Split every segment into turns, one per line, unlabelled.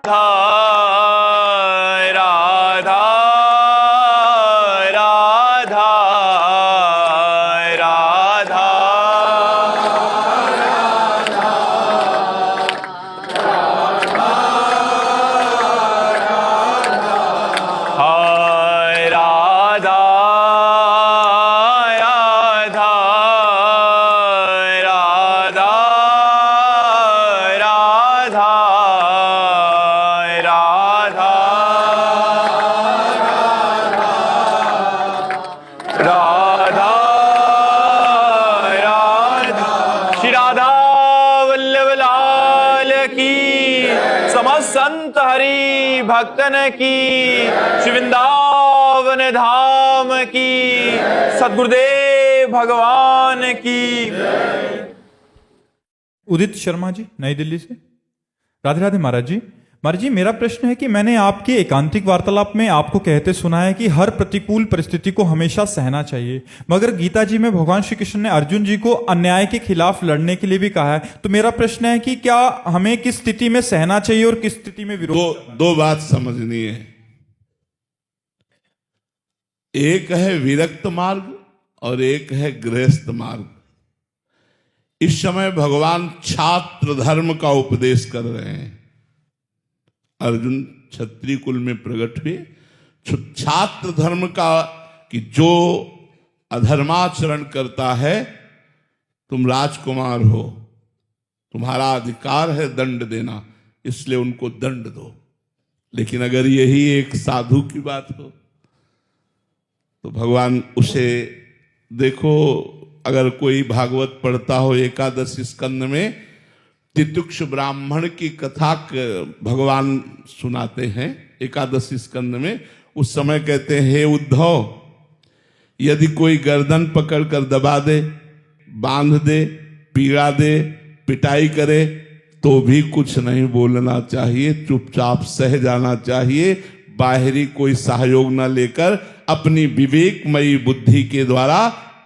राधा राधा राधा राधा हाय राधा राधा राधा राधा राधा राधा राधा श्री राधा वल्लभ लाल की, समस्त संत हरि भक्तन की, श्री वृंदावन धाम की, सद्गुरुदेव भगवान की।
उदित शर्मा जी, नई दिल्ली से। राधे राधे महाराज जी। महाराज जी, मेरा प्रश्न है कि मैंने आपके एकांतिक वार्तालाप में आपको कहते सुना है कि हर प्रतिकूल परिस्थिति को हमेशा सहना चाहिए, मगर गीता जी में भगवान श्री कृष्ण ने अर्जुन जी को अन्याय के खिलाफ लड़ने के लिए भी कहा है। तो मेरा प्रश्न है कि क्या हमें किस स्थिति में सहना चाहिए और किस स्थिति में विरोध?
दो बात समझनी है। एक है विरक्त मार्ग और एक है गृहस्थ मार्ग। इस समय भगवान छात्र धर्म का उपदेश कर रहे हैं। अर्जुन क्षत्रिय कुल में प्रकट हुए, छात्र धर्म का कि जो अधर्माचरण करता है, तुम राजकुमार हो, तुम्हारा अधिकार है दंड देना, इसलिए उनको दंड दो। लेकिन अगर यही एक साधु की बात हो तो भगवान उसे देखो, अगर कोई भागवत पढ़ता हो एकादश स्कंद में तितिक्ष ब्राह्मण की कथा भगवान सुनाते हैं एकादश स्कंद में। उस समय कहते हैं, हे उद्धव, यदि कोई गर्दन पकड़कर दबा दे, बांध दे, पीड़ा दे, पिटाई करे, तो भी कुछ नहीं बोलना चाहिए, चुपचाप सह जाना चाहिए। बाहरी कोई सहयोग न लेकर अपनी विवेकमयी बुद्धि के द्वारा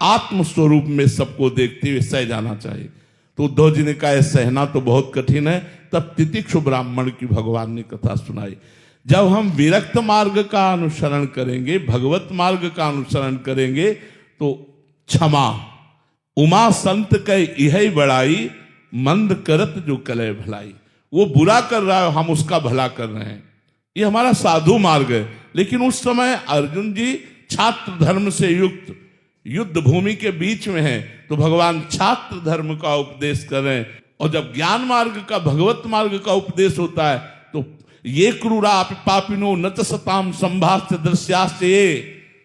आत्मस्वरूप में सबको देखते हुए सह जाना चाहिए। तो उद्धव जी ने कहा सहना तो बहुत कठिन है। तब तितिक्षु ब्राह्मण की भगवान ने कथा सुनाई। जब हम विरक्त मार्ग का अनुसरण करेंगे, भगवत मार्ग का अनुसरण करेंगे, तो क्षमा उमा संत के यही बड़ाई, मंद करत जो कले भलाई। वो बुरा कर रहा है, हम उसका भला कर रहे हैं, ये हमारा साधु मार्ग है। लेकिन उस समय अर्जुन जी छात्र धर्म से युक्त युद्ध भूमि के बीच में है, तो भगवान छात्र धर्म का उपदेश कर रहे हैं। और जब ज्ञान मार्ग का, भगवत मार्ग का उपदेश होता है, तो ये क्रूरा पापिनो न च सताम संभाष्य दृश्याश्च ये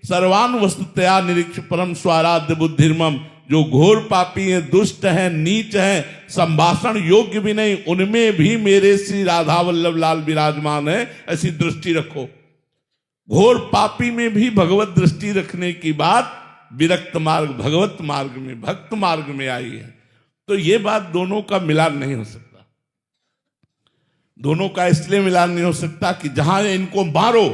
सर्वान वस्तुतया निरीक्ष परम स्वाराध्य बुद्धिर्मम। जो घोर पापी हैं, दुष्ट हैं, नीच हैं, संभाषण योग्य भी नहीं, उनमें भी मेरे श्री राधा वल्लभ लाल विराजमान है, ऐसी दृष्टि रखो। घोर पापी में भी भगवत दृष्टि रखने की बात विरक्त मार्ग, भगवत मार्ग में, भक्त मार्ग में आई है। तो ये बात दोनों का मिलान नहीं हो सकता। दोनों का इसलिए मिलान नहीं हो सकता कि जहां इनको मारो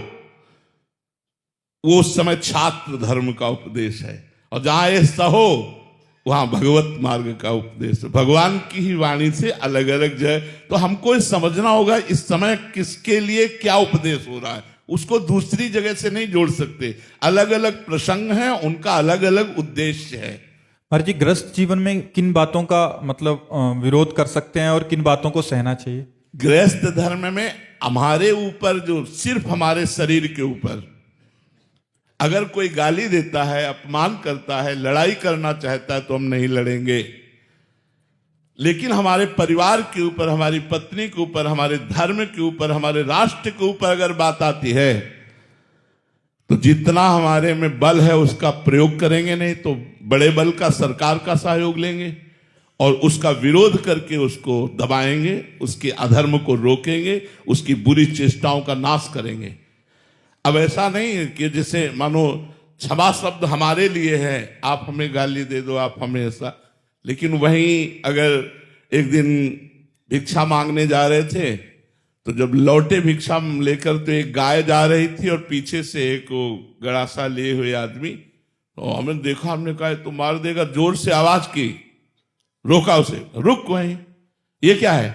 वो उस समय छात्र धर्म का उपदेश है, और जहां ये सहो वहां भगवत मार्ग का उपदेश है। भगवान की ही वाणी से अलग अलग जय। तो हमको समझना होगा इस समय किसके लिए क्या उपदेश हो रहा है, उसको दूसरी जगह से नहीं जोड़ सकते। अलग अलग प्रसंग हैं, उनका अलग अलग उद्देश्य है।
महाराज जी, गृहस्थ जीवन में किन बातों का मतलब विरोध कर सकते हैं और किन बातों को सहना चाहिए?
गृहस्थ धर्म में हमारे ऊपर, जो सिर्फ हमारे शरीर के ऊपर अगर कोई गाली देता है, अपमान करता है, लड़ाई करना चाहता है, तो हम नहीं लड़ेंगे। लेकिन हमारे परिवार के ऊपर, हमारी पत्नी के ऊपर, हमारे धर्म के ऊपर, हमारे राष्ट्र के ऊपर अगर बात आती है, तो जितना हमारे में बल है उसका प्रयोग करेंगे, नहीं तो बड़े बल का, सरकार का सहयोग लेंगे और उसका विरोध करके उसको दबाएंगे, उसके अधर्म को रोकेंगे, उसकी बुरी चेष्टाओं का नाश करेंगे। अब ऐसा नहीं कि जैसे मानो क्षमा शब्द हमारे लिए है, आप हमें गाली दे दो, आप हमें ऐसा। लेकिन वहीं अगर एक दिन भिक्षा मांगने जा रहे थे, तो जब लौटे भिक्षा लेकर, तो एक गाय जा रही थी और पीछे से एक गड़ासा लिए हुए आदमी, तो हमने देखा, हमने कहा तो मार देगा, जोर से आवाज की, रोका उसे, रुक वहीं, ये क्या है?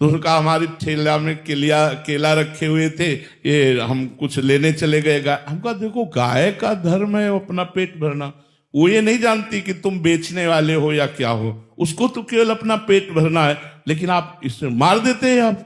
तो उनका हमारी ठेला में केला रखे हुए थे, ये हम कुछ लेने चले गए गाय। हम कहा देखो गाय का धर्म है अपना पेट भरना, वो ये नहीं जानती कि तुम बेचने वाले हो या क्या हो, उसको तो केवल अपना पेट भरना है। लेकिन आप इसे मार देते हैं,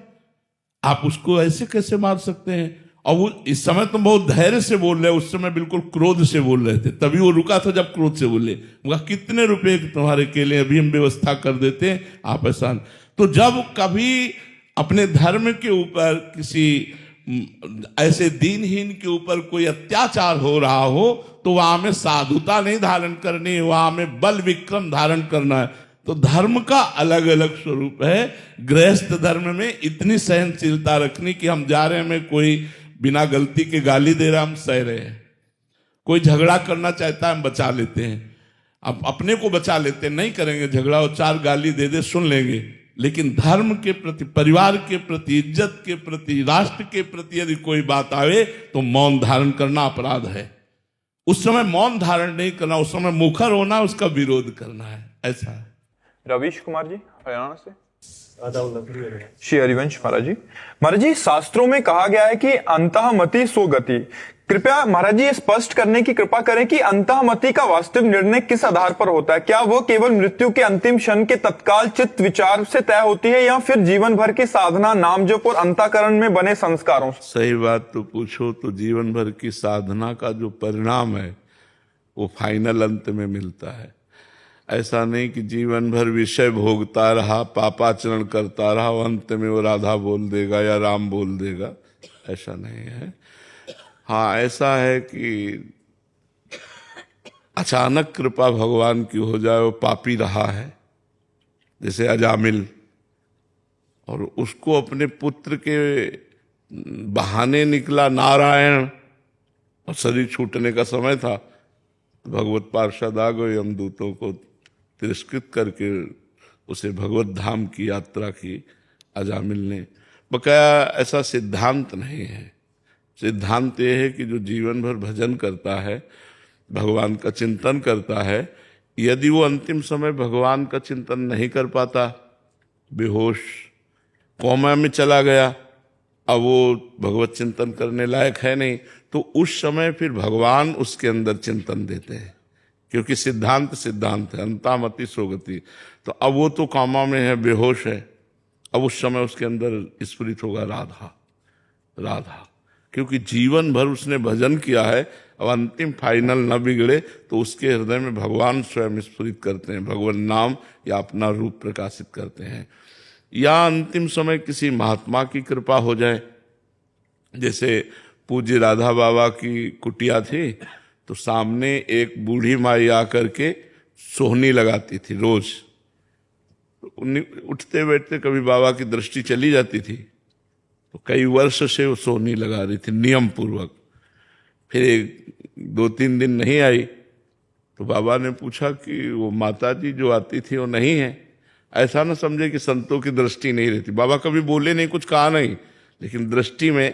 आप उसको ऐसे कैसे मार सकते हैं? और वो इस समय तुम बहुत धैर्य से बोल रहे, उस समय बिल्कुल क्रोध से बोल रहे थे, तभी वो रुका था जब क्रोध से बोले। मगर कितने रुपए तुम्हारे केले, अभी हम व्यवस्था कर देते हैं, आप ऐसा। तो जब कभी अपने धर्म के ऊपर किसी ऐसे दीनहीन के ऊपर कोई अत्याचार हो रहा हो, तो वहां में साधुता नहीं धारण करनी, वहां में बल विक्रम धारण करना है। तो धर्म का अलग अलग स्वरूप है। गृहस्थ धर्म में इतनी सहनशीलता रखनी कि हम जा रहे हैं, में कोई बिना गलती के गाली दे रहा, हम सह रहे हैं। कोई झगड़ा करना चाहता है, हम बचा लेते हैं, अब अपने को बचा लेते हैं, नहीं करेंगे झगड़ा, और 4 गाली दे दे सुन लेंगे। लेकिन धर्म के प्रति, परिवार के प्रति, इज्जत के प्रति, राष्ट्र के प्रति यदि कोई बात आवे तो मौन धारण करना अपराध है। उस समय मौन धारण नहीं करना, उस समय मुखर होना, उसका विरोध करना है, ऐसा है।
रवीश कुमार जी हरियाणा से। श्री हरिवंश महाराज जी शास्त्रों में कहा गया है कि अंतःमति सो गति। कृपया महाराज जी ये स्पष्ट करने की कृपा करें कि अंतःमति का वास्तविक निर्णय किस आधार पर होता है? क्या वह केवल मृत्यु के अंतिम क्षण के तत्काल चित्त विचार से तय होती है, या फिर जीवन भर की साधना, नाम जप और अंतःकरण में बने संस्कारों से?
सही बात तो पूछो तो जीवन भर की साधना का जो परिणाम है वो फाइनल अंत में मिलता है। ऐसा नहीं कि जीवन भर विषय भोगता रहा, पापाचरण करता रहा, अंत में वो राधा बोल देगा या राम बोल देगा, ऐसा नहीं है। हाँ, ऐसा है कि अचानक कृपा भगवान की हो जाए, वो पापी रहा है जैसे अजामिल, और उसको अपने पुत्र के बहाने निकला नारायण, और शरीर छूटने का समय था, भगवत पार्षद आ गए, यमदूतों को तिरस्कृत करके उसे भगवत धाम की यात्रा की अजामिल ने। बकाया ऐसा सिद्धांत नहीं है। सिद्धांत यह है कि जो जीवन भर भजन करता है, भगवान का चिंतन करता है, यदि वो अंतिम समय भगवान का चिंतन नहीं कर पाता, बेहोश कोमा में चला गया, अब वो भगवत चिंतन करने लायक है नहीं, तो उस समय फिर भगवान उसके अंदर चिंतन देते हैं, क्योंकि सिद्धांत सिद्धांत है, अंतःमति सो गति। तो अब वो तो कामा में है, बेहोश है, अब उस समय उसके अंदर स्फुरित होगा राधा राधा, क्योंकि जीवन भर उसने भजन किया है। अब अंतिम फाइनल न बिगड़े तो उसके हृदय में भगवान स्वयं स्फुरित करते हैं, भगवान नाम या अपना रूप प्रकाशित करते हैं। या अंतिम समय किसी महात्मा की कृपा हो जाए, जैसे पूज्य राधा बाबा की कुटिया थी, तो सामने एक बूढ़ी माई आकर के सोहनी लगाती थी रोज। उठते बैठते कभी बाबा की दृष्टि चली जाती थी, तो कई वर्ष से वो सोहनी लगा रही थी नियम पूर्वक। फिर 2-3 दिन नहीं आई, तो बाबा ने पूछा कि वो माता जी जो आती थी वो नहीं है। ऐसा ना समझे कि संतों की दृष्टि नहीं रहती, बाबा कभी बोले नहीं, कुछ कहा नहीं, लेकिन दृष्टि में।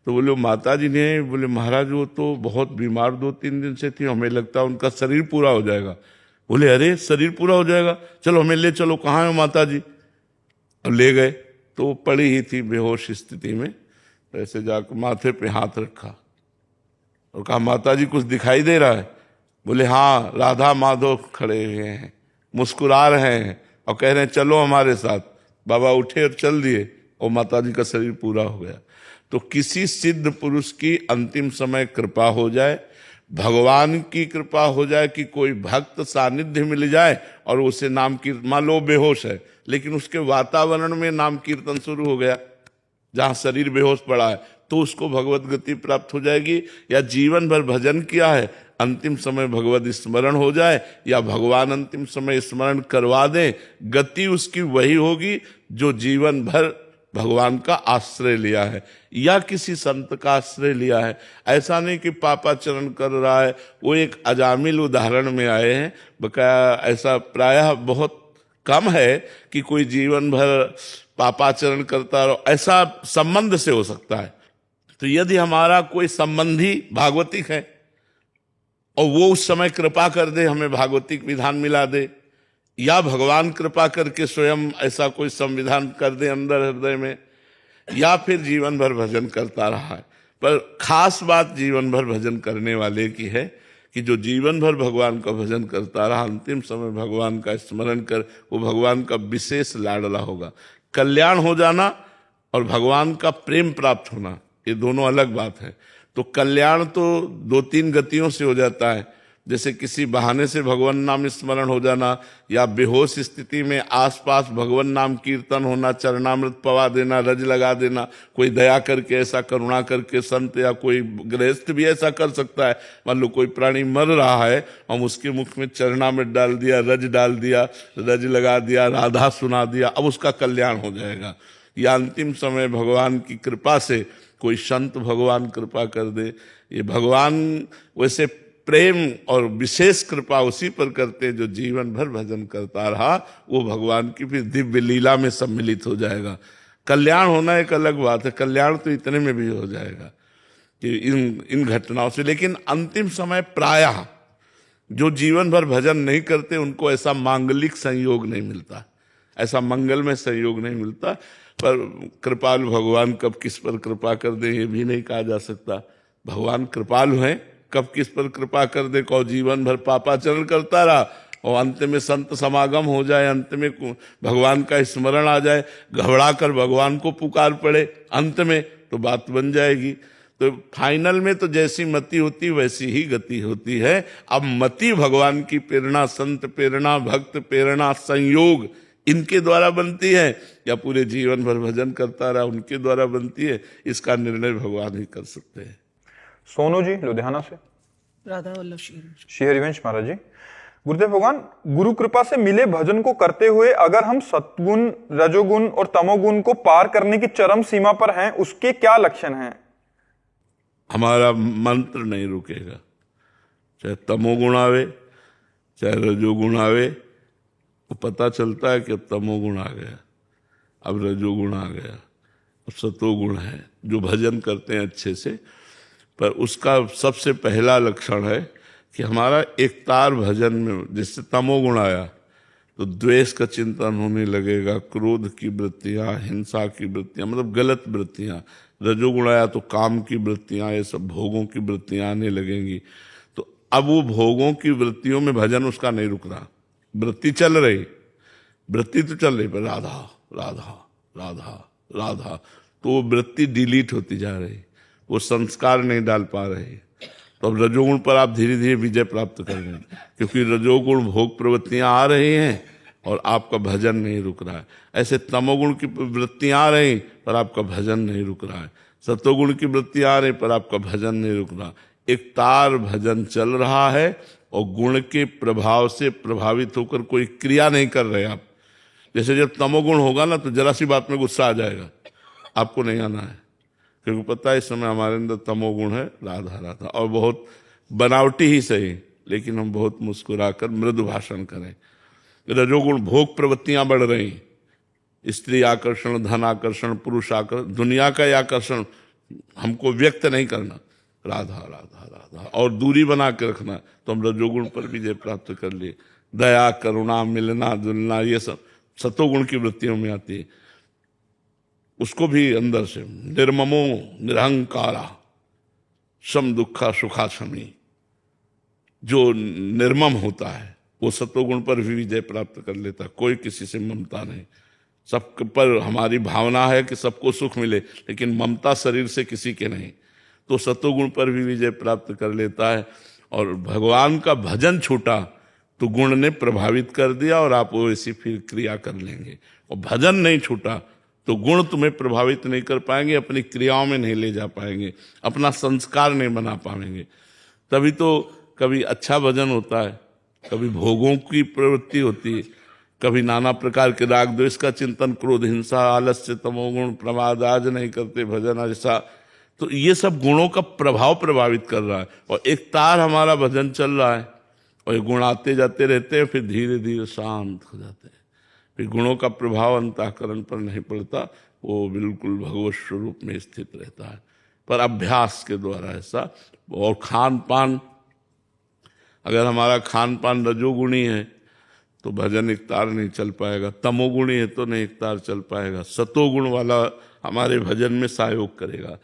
तो बोले माता जी ने, बोले महाराज वो तो बहुत बीमार 2-3 दिन से थी, हमें लगता उनका शरीर पूरा हो जाएगा। बोले अरे शरीर पूरा हो जाएगा, चलो हमें ले चलो, कहाँ है माता जी? अब ले गए तो वो पड़ी ही थी बेहोश स्थिति में। तो ऐसे जाकर माथे पे हाथ रखा और कहा माता जी कुछ दिखाई दे रहा है? बोले हाँ, राधा माधव खड़े हुए हैं, मुस्कुरा रहे हैं और कह रहे हैं चलो हमारे साथ। बाबा उठे और चल दिए और माता जी का शरीर पूरा हो गया। तो किसी सिद्ध पुरुष की अंतिम समय कृपा हो जाए, भगवान की कृपा हो जाए कि कोई भक्त सानिध्य मिल जाए और उसे नाम कीर्तन, मान लो बेहोश है लेकिन उसके वातावरण में नाम कीर्तन शुरू हो गया, जहां शरीर बेहोश पड़ा है, तो उसको भगवत गति प्राप्त हो जाएगी। या जीवन भर भजन किया है, अंतिम समय भगवत स्मरण हो जाए या भगवान अंतिम समय स्मरण करवा दें, गति उसकी वही होगी जो जीवन भर भगवान का आश्रय लिया है या किसी संत का आश्रय लिया है। ऐसा नहीं कि पापाचरण कर रहा है। वो एक अजामिल उदाहरण में आए हैं, बकाया ऐसा प्रायः बहुत कम है कि कोई जीवन भर पापाचरण करता रहो, ऐसा संबंध से हो सकता है। तो यदि हमारा कोई संबंधी भागवतिक है और वो उस समय कृपा कर दे, हमें भागवतिक विधान मिला दे, या भगवान कृपा करके स्वयं ऐसा कोई संविधान कर दे अंदर हृदय में, या फिर जीवन भर भजन करता रहा है। पर खास बात जीवन भर भजन करने वाले की है कि जो जीवन भर भगवान का भजन करता रहा, अंतिम समय भगवान का स्मरण कर वो भगवान का विशेष लाडला होगा। कल्याण हो जाना और भगवान का प्रेम प्राप्त होना, ये दोनों अलग बात है। तो कल्याण तो 2-3 गतियों से हो जाता है, जैसे किसी बहाने से भगवान नाम स्मरण हो जाना, या बेहोश स्थिति में आसपास भगवान नाम कीर्तन होना, चरणामृत पवा देना, रज लगा देना, कोई दया करके ऐसा करुणा करके संत या कोई गृहस्थ भी ऐसा कर सकता है। मान लो कोई प्राणी मर रहा है, हम उसके मुख में चरणामृत डाल दिया, रज डाल दिया, रज लगा दिया, राधा सुना दिया, अब उसका कल्याण हो जाएगा। या अंतिम समय भगवान की कृपा से कोई संत भगवान कृपा कर दे, ये भगवान वैसे प्रेम और विशेष कृपा उसी पर करते जो जीवन भर भजन करता रहा, वो भगवान की फिर दिव्य लीला में सम्मिलित हो जाएगा। कल्याण होना एक अलग बात है, कल्याण तो इतने में भी हो जाएगा कि इन घटनाओं से। लेकिन अंतिम समय प्रायः जो जीवन भर भजन नहीं करते उनको ऐसा मांगलिक संयोग नहीं मिलता, ऐसा मंगलमय संयोग नहीं मिलता। पर कृपालु भगवान कब किस पर कृपा कर दे ये भी नहीं कहा जा सकता। भगवान कृपालु हैं, कब किस पर कृपा कर दे, को जीवन भर पापाचरण करता रहा और अंत में संत समागम हो जाए, अंत में भगवान का स्मरण आ जाए, घबरा कर भगवान को पुकार पड़े अंत में, तो बात बन जाएगी। तो फाइनल में तो जैसी मति होती वैसी ही गति होती है। अब मति भगवान की प्रेरणा, संत प्रेरणा, भक्त प्रेरणा, संयोग इनके द्वारा बनती है या पूरे जीवन भर भजन करता रहा उनके द्वारा बनती है, इसका निर्णय भगवान ही कर सकते हैं।
सोनू जी लुधियाना से।
राधा वल्लभ
श्री हरिवंश महाराज जी। गुरुदेव भगवान, गुरु कृपा से मिले भजन को करते हुए अगर हम सत्गुण, रजोगुण और तमोगुण को पार करने की चरम सीमा पर हैं, उसके क्या लक्षण हैं?
हमारा मंत्र नहीं रुकेगा, चाहे तमोगुण आवे चाहे रजोगुण आवे, वो पता चलता है कि अब तमोगुण आ गया, अब रजोगुण आ गया, अब सतोगुण है जो भजन करते हैं अच्छे से। पर उसका सबसे पहला लक्षण है कि हमारा एकतार भजन में, जिससे तमोगुण आया तो द्वेष का चिंतन होने लगेगा, क्रोध की वृत्तियां, हिंसा की वृत्तियां, मतलब गलत वृत्तियां। रजोगुण आया तो काम की वृत्तियां, ये सब भोगों की वृत्तियां आने लगेंगी। तो अब वो भोगों की वृत्तियों में भजन उसका नहीं रुक रहा, वृत्ति चल रही, वृत्ति तो चल रही, पर राधा राधा राधा राधा, तो वो वृत्ति डिलीट होती जा रही, वो संस्कार नहीं डाल पा रहे। तो अब रजोगुण पर आप धीरे धीरे विजय प्राप्त कर रहे हैं, क्योंकि रजोगुण भोग प्रवृत्तियां आ रही हैं और आपका भजन नहीं रुक रहा है। ऐसे तमोगुण की वृत्तियां आ रही पर आपका भजन नहीं रुक रहा है, सतोगुण की वृत्तियां आ रही पर आपका भजन नहीं रुक रहा। एक तार भजन चल रहा है और गुण के प्रभाव से प्रभावित होकर कोई क्रिया नहीं कर रहे आप। जैसे जब तमोगुण होगा ना तो जरा सी बात में गुस्सा आ जाएगा, आपको नहीं आना है, क्योंकि पता है इस समय हमारे अंदर तमोगुण है, राधा राधा, और बहुत बनावटी ही सही, लेकिन हम बहुत मुस्कुराकर मृदु भाषण करें। रजोगुण भोग प्रवृत्तियां बढ़ रही, स्त्री आकर्षण, धन आकर्षण, पुरुष आकर्षण, दुनिया का आकर्षण, हमको व्यक्त नहीं करना, राधा राधा राधा, और दूरी बना के रखना, तो हम रजोगुण पर विजय प्राप्त कर लिए। दया, करुणा, मिलना जुलना, ये सब सतोगुण की वृत्तियों में आती है। उसको भी अंदर से निर्ममो निरहंकारा सम दुखा सुखा शमी, जो निर्मम होता है वो सतोगुण पर भी विजय प्राप्त कर लेता। कोई किसी से ममता नहीं, सब पर हमारी भावना है कि सबको सुख मिले, लेकिन ममता शरीर से किसी के नहीं, तो सतोगुण पर भी विजय प्राप्त कर लेता है। और भगवान का भजन छूटा तो गुण ने प्रभावित कर दिया और आप वो ऐसी फिर क्रिया कर लेंगे। और भजन नहीं छूटा तो गुण तुम्हें प्रभावित नहीं कर पाएंगे, अपनी क्रियाओं में नहीं ले जा पाएंगे, अपना संस्कार नहीं बना पाएंगे। तभी तो कभी अच्छा भजन होता है, कभी भोगों की प्रवृत्ति होती है, कभी नाना प्रकार के राग द्वेष का चिंतन, क्रोध, हिंसा, आलस्य, तमोगुण, प्रमाद, आज नहीं करते भजन ऐसा। तो ये सब गुणों का प्रभाव प्रभावित कर रहा है और एक तार हमारा भजन चल रहा है और ये गुण आते जाते रहते हैं, फिर धीरे धीरे शांत हो जाते हैं। फिर गुणों का प्रभाव अंतःकरण पर नहीं पड़ता, वो बिल्कुल भगवत स्वरूप में स्थित रहता है। पर अभ्यास के द्वारा ऐसा। और खान पान, अगर हमारा खान पान रजोगुणी है तो भजन एक तार नहीं चल पाएगा। तमोगुणी है तो नहीं एक तार चल पाएगा। सतोगुण वाला हमारे भजन में सहयोग करेगा।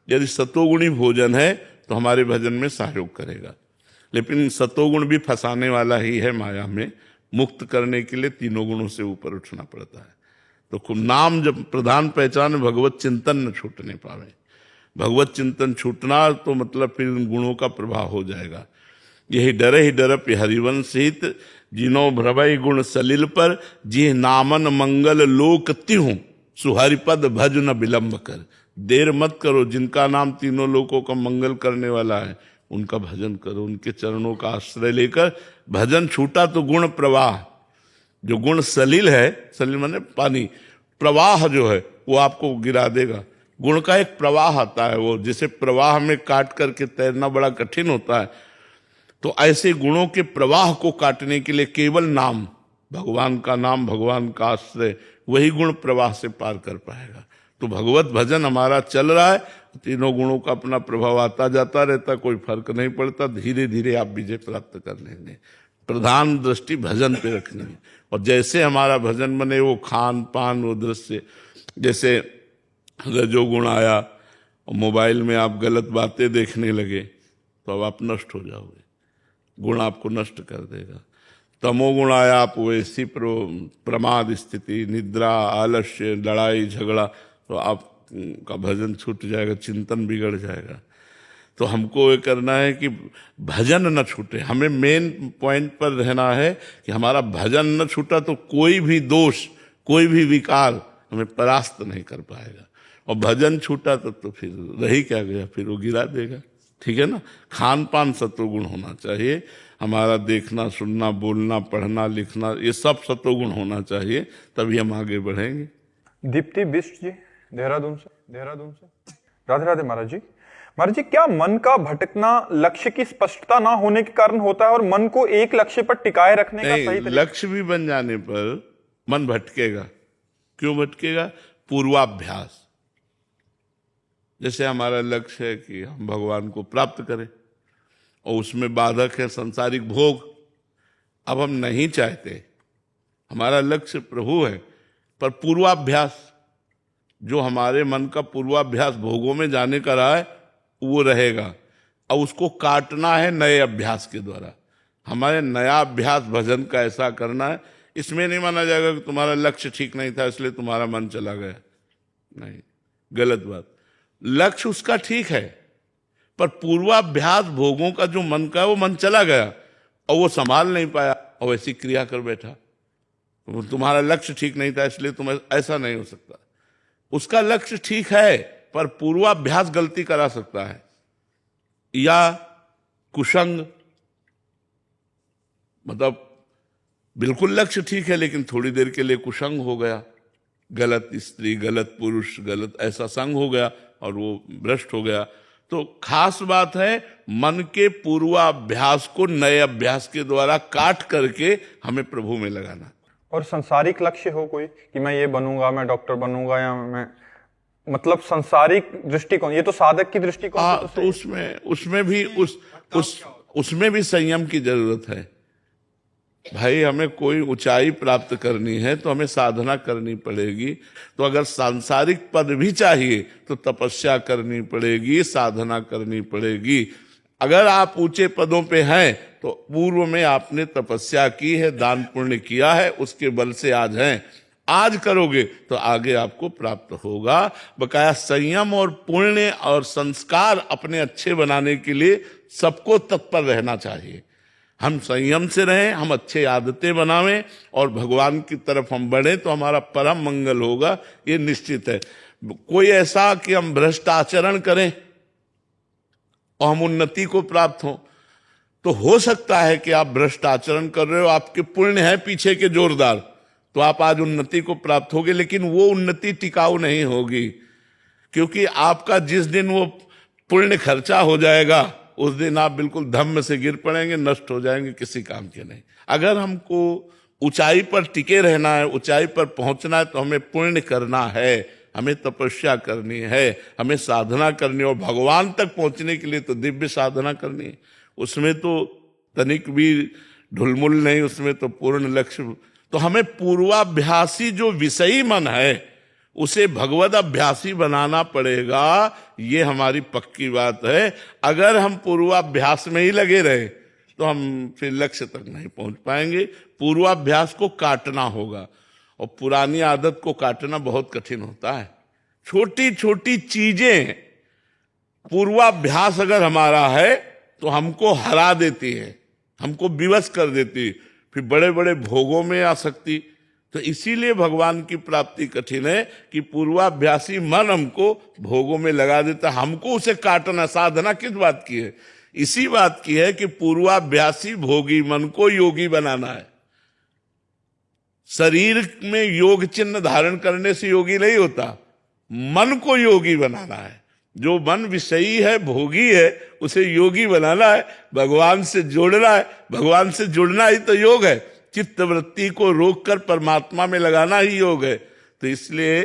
यदि सतोगुणी भोजन है तो हमारे भजन में सहयोग करेगा। लेकिन सतोगुण भी फंसाने वाला ही है माया में। मुक्त करने के लिए तीनों गुणों से ऊपर उठना पड़ता है। तो खूब नाम जब प्रधान पहचान भगवत चिंतन न छूटने पावे। भगवत चिंतन छूटना तो मतलब फिर इन गुणों का प्रभाव हो जाएगा। यही डरे ही डरप हरिवंश हित, जिनो भ्रवई गुण सलिल पर, जी नामन मंगल लोक तिहूं, सुहरिपद भज न विलंब कर। देर मत करो, जिनका नाम तीनों लोकों का मंगल करने वाला है उनका भजन करो, उनके चरणों का आश्रय लेकर। भजन छूटा तो गुण प्रवाह, जो गुण सलिल है, सलिल माने पानी, प्रवाह जो है वो आपको गिरा देगा। गुण का एक प्रवाह आता है, वो जिसे प्रवाह में काट करके तैरना बड़ा कठिन होता है। तो ऐसे गुणों के प्रवाह को काटने के लिए केवल नाम, भगवान का नाम, भगवान का आश्रय, वही गुण प्रवाह से पार कर पाएगा। तो भगवत भजन हमारा चल रहा है, तीनों गुणों का अपना प्रभाव आता जाता रहता, कोई फर्क नहीं पड़ता। धीरे धीरे आप विजय प्राप्त कर लेंगे। प्रधान दृष्टि भजन पे रखनी है। और जैसे हमारा भजन बने, वो खान पान, वो दृश्य, जैसे अगर जो गुण आया और मोबाइल में आप गलत बातें देखने लगे तो अब आप नष्ट हो जाओगे। गुण आपको नष्ट कर देगा। तमोगुण आया, आप वैसी प्रमाद स्थिति, निद्रा, आलस्य, लड़ाई झगड़ा, तो आपका भजन छूट जाएगा, चिंतन बिगड़ जाएगा। तो हमको ये करना है कि भजन न छूटे। हमें मेन पॉइंट पर रहना है कि हमारा भजन न छूटा तो कोई भी दोष, कोई भी विकार हमें परास्त नहीं कर पाएगा। और भजन छूटा तो फिर रही क्या गया, फिर वो गिरा देगा। ठीक है ना। खान पान सत्वगुण होना चाहिए। हमारा देखना, सुनना, बोलना, पढ़ना, लिखना, ये सब सत्वगुण होना चाहिए, तभी हम आगे बढ़ेंगे।
दीप्ति बिष्ट जी देहरादून से राधे राधे महाराज जी। महाराज जी, क्या मन का भटकना लक्ष्य की स्पष्टता ना होने के कारण होता है और मन को एक लक्ष्य पर टिकाए रखने का सही तरीका?
लक्ष्य भी बन जाने पर मन भटकेगा। क्यों भटकेगा? पूर्वाभ्यास। जैसे हमारा लक्ष्य है कि हम भगवान को प्राप्त करें और उसमें बाधक है सांसारिक भोग। अब हम नहीं चाहते, हमारा लक्ष्य प्रभु है, पर पूर्वाभ्यास, जो हमारे मन का पूर्वाभ्यास भोगों में जाने का रहा है वो रहेगा। और उसको काटना है नए अभ्यास के द्वारा। हमारे नया अभ्यास भजन का ऐसा करना है, इसमें नहीं माना जाएगा कि तुम्हारा लक्ष्य ठीक नहीं था इसलिए तुम्हारा मन चला गया। नहीं, गलत बात। लक्ष्य उसका ठीक है, पर पूर्वाभ्यास भोगों का जो मन का है वो मन चला गया और वो संभाल नहीं पाया और ऐसी क्रिया कर बैठा। तुम्हारा लक्ष्य ठीक नहीं था इसलिए तुम, ऐसा नहीं हो सकता। उसका लक्ष्य ठीक है पर पूर्वाभ्यास गलती करा सकता है, या कुसंग, मतलब बिल्कुल लक्ष्य ठीक है लेकिन थोड़ी देर के लिए कुसंग हो गया, गलत स्त्री, गलत पुरुष, गलत ऐसा संग हो गया और वो भ्रष्ट हो गया। तो खास बात है मन के पूर्वाभ्यास को नए अभ्यास के द्वारा काट करके हमें प्रभु में लगाना।
और संसारिक लक्ष्य हो कोई कि मैं ये बनूंगा, मैं डॉक्टर बनूंगा, या मैं, मतलब संसारिक दृष्टिकोण, ये तो साधक की दृष्टिकोण।
तो उसमें भी संयम की जरूरत है भाई। हमें कोई ऊंचाई प्राप्त करनी है तो हमें साधना करनी पड़ेगी। तो अगर सांसारिक पद भी चाहिए तो तपस्या करनी पड़ेगी, साधना करनी पड़ेगी। अगर आप ऊंचे पदों पे हैं तो पूर्व में आपने तपस्या की है, दान पुण्य किया है, उसके बल से आज हैं। आज करोगे तो आगे आपको प्राप्त होगा। बकाया संयम और पुण्य और संस्कार अपने अच्छे बनाने के लिए सबको तत्पर रहना चाहिए। हम संयम से रहें, हम अच्छे आदतें बनावें और भगवान की तरफ हम बढ़े तो हमारा परम मंगल होगा, ये निश्चित है। कोई ऐसा कि हम भ्रष्ट आचरण करें और हम उन्नति को प्राप्त हो सकता है कि आप भ्रष्ट आचरण कर रहे हो, आपके पुण्य है पीछे के जोरदार, तो आप आज उन्नति को प्राप्त होगे, लेकिन वो उन्नति टिकाऊ नहीं होगी, क्योंकि आपका जिस दिन वो पुण्य खर्चा हो जाएगा उस दिन आप बिल्कुल धम्म से गिर पड़ेंगे, नष्ट हो जाएंगे, किसी काम के नहीं। अगर हमको ऊंचाई पर टिके रहना है, ऊंचाई पर पहुंचना है, तो हमें पुण्य करना है, हमें तपस्या करनी है, हमें साधना करनी है। और भगवान तक पहुंचने के लिए तो दिव्य साधना करनी है। उसमें तो तनिक भी ढुलमुल नहीं, उसमें तो पूर्ण लक्ष्य। तो हमें पूर्वाभ्यासी जो विषयी मन है उसे भगवद अभ्यासी बनाना पड़ेगा, ये हमारी पक्की बात है। अगर हम पूर्वाभ्यास में ही लगे रहे तो हम फिर लक्ष्य तक नहीं पहुंच पाएंगे। पूर्वाभ्यास को काटना होगा, और पुरानी आदत को काटना बहुत कठिन होता है। छोटी छोटी चीजें पूर्वाभ्यास अगर हमारा है तो हमको हरा देती है, हमको विवश कर देती है, फिर बड़े बड़े भोगों में आसक्ति। तो इसीलिए भगवान की प्राप्ति कठिन है कि पूर्वाभ्यासी मन हमको भोगों में लगा देता है। हमको उसे काटना, साधना किस बात की है? इसी बात की है कि पूर्वाभ्यासी भोगी मन को योगी बनाना है। शरीर में योग चिन्ह धारण करने से योगी नहीं होता, मन को योगी बनाना है। जो मन विषयी है, भोगी है, उसे योगी बनाना है, भगवान से जोड़ना है। भगवान से जुड़ना ही तो योग है। चित्त वृत्ति को रोककर परमात्मा में लगाना ही योग है। तो इसलिए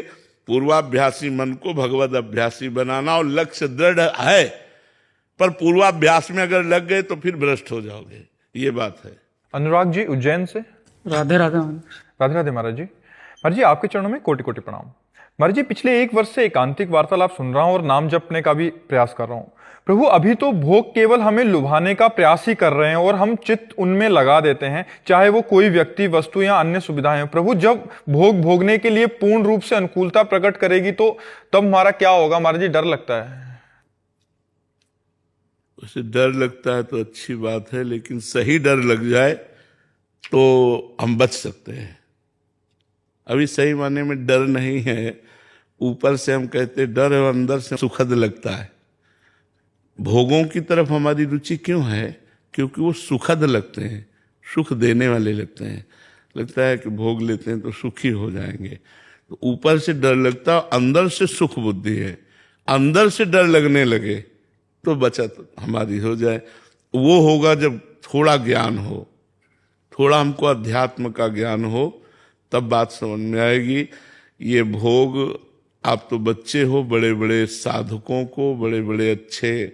पूर्वाभ्यासी मन को भगवद अभ्यासी बनाना, और लक्ष्य दृढ़ है, पर पूर्वाभ्यास में अगर लग गए तो फिर भ्रष्ट हो जाओगे, ये बात है।
अनुराग जी उज्जैन से।
राधे राधे।
राधे राधे महाराज जी। महाराज जी आपके चरणों में कोटि कोटि प्रणाम। महाराज जी पिछले 1 वर्ष से एकांतिक वार्तालाप सुन रहा हूं और नाम जपने का भी प्रयास कर रहा हूं। प्रभु अभी तो भोग केवल हमें लुभाने का प्रयास ही कर रहे हैं और हम चित्त उनमें लगा देते हैं, चाहे वो कोई व्यक्ति, वस्तु या अन्य सुविधाएं हो। प्रभु जब भोग भोगने के लिए पूर्ण रूप से अनुकूलता प्रकट करेगी तो तब हमारा क्या होगा? महाराज जी डर लगता है।
उसे डर लगता है तो अच्छी बात है, लेकिन सही डर लग जाए तो हम बच सकते हैं। अभी सही माने में डर नहीं है, ऊपर से हम कहते डर है, अंदर से सुखद लगता है। भोगों की तरफ हमारी रुचि क्यों है? क्योंकि वो सुखद लगते हैं, सुख देने वाले लगते हैं। लगता है कि भोग लेते हैं तो सुखी हो जाएंगे, तो ऊपर से डर लगता, अंदर से सुख बुद्धि है। अंदर से डर लगने लगे तो बचत हमारी हो जाए। वो होगा जब थोड़ा ज्ञान हो, थोड़ा हमको अध्यात्म का ज्ञान हो, तब बात समझ में आएगी। ये भोग, आप तो बच्चे हो, बड़े बड़े साधकों को, बड़े बड़े अच्छे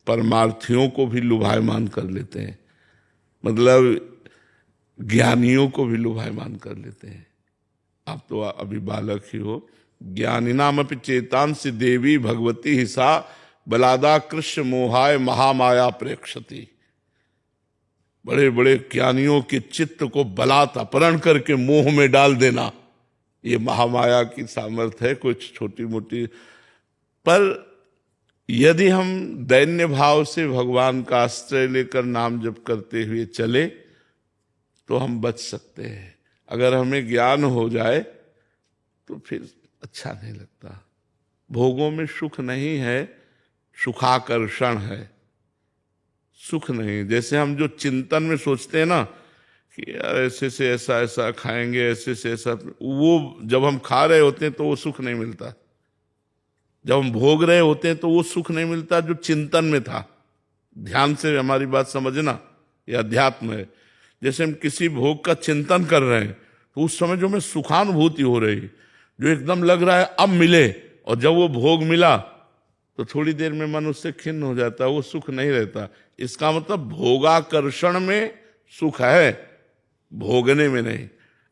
परमार्थियों को भी लुभायमान कर लेते हैं, मतलब ज्ञानियों को भी लुभायमान कर लेते हैं। आप तो अभी बालक ही हो। ज्ञानिनामपि चेतांसि देवी भगवती ही सा बलादा कृष्ण मोहाय महामाया प्रेक्षति। बड़े बड़े ज्ञानियों के चित्त को बलात् अपहरण करके मोह में डाल देना, ये महामाया की सामर्थ्य है। कुछ छोटी मोटी, पर यदि हम दैन्य भाव से भगवान का आश्रय लेकर नाम जप करते हुए चले तो हम बच सकते हैं। अगर हमें ज्ञान हो जाए तो फिर अच्छा नहीं लगता। भोगों में सुख नहीं है, सुखाकर्षण है, सुख नहीं। जैसे हम जो चिंतन में सोचते हैं ना कि यार ऐसे से ऐसा ऐसा खाएंगे, ऐसे से ऐसा, वो जब हम खा रहे होते हैं तो वो सुख नहीं मिलता। जब हम भोग रहे होते हैं तो वो सुख नहीं मिलता जो चिंतन में था। ध्यान से हमारी बात समझना, यह अध्यात्म है। जैसे हम किसी भोग का चिंतन कर रहे हैं तो उस समय जो हमें सुखानुभूति हो रही, जो एकदम लग रहा है अब मिले, और जब वो भोग मिला तो थोड़ी देर में मन उससे खिन्न हो जाता है, वो सुख नहीं रहता। इसका मतलब भोगाकर्षण में सुख है, भोगने में नहीं।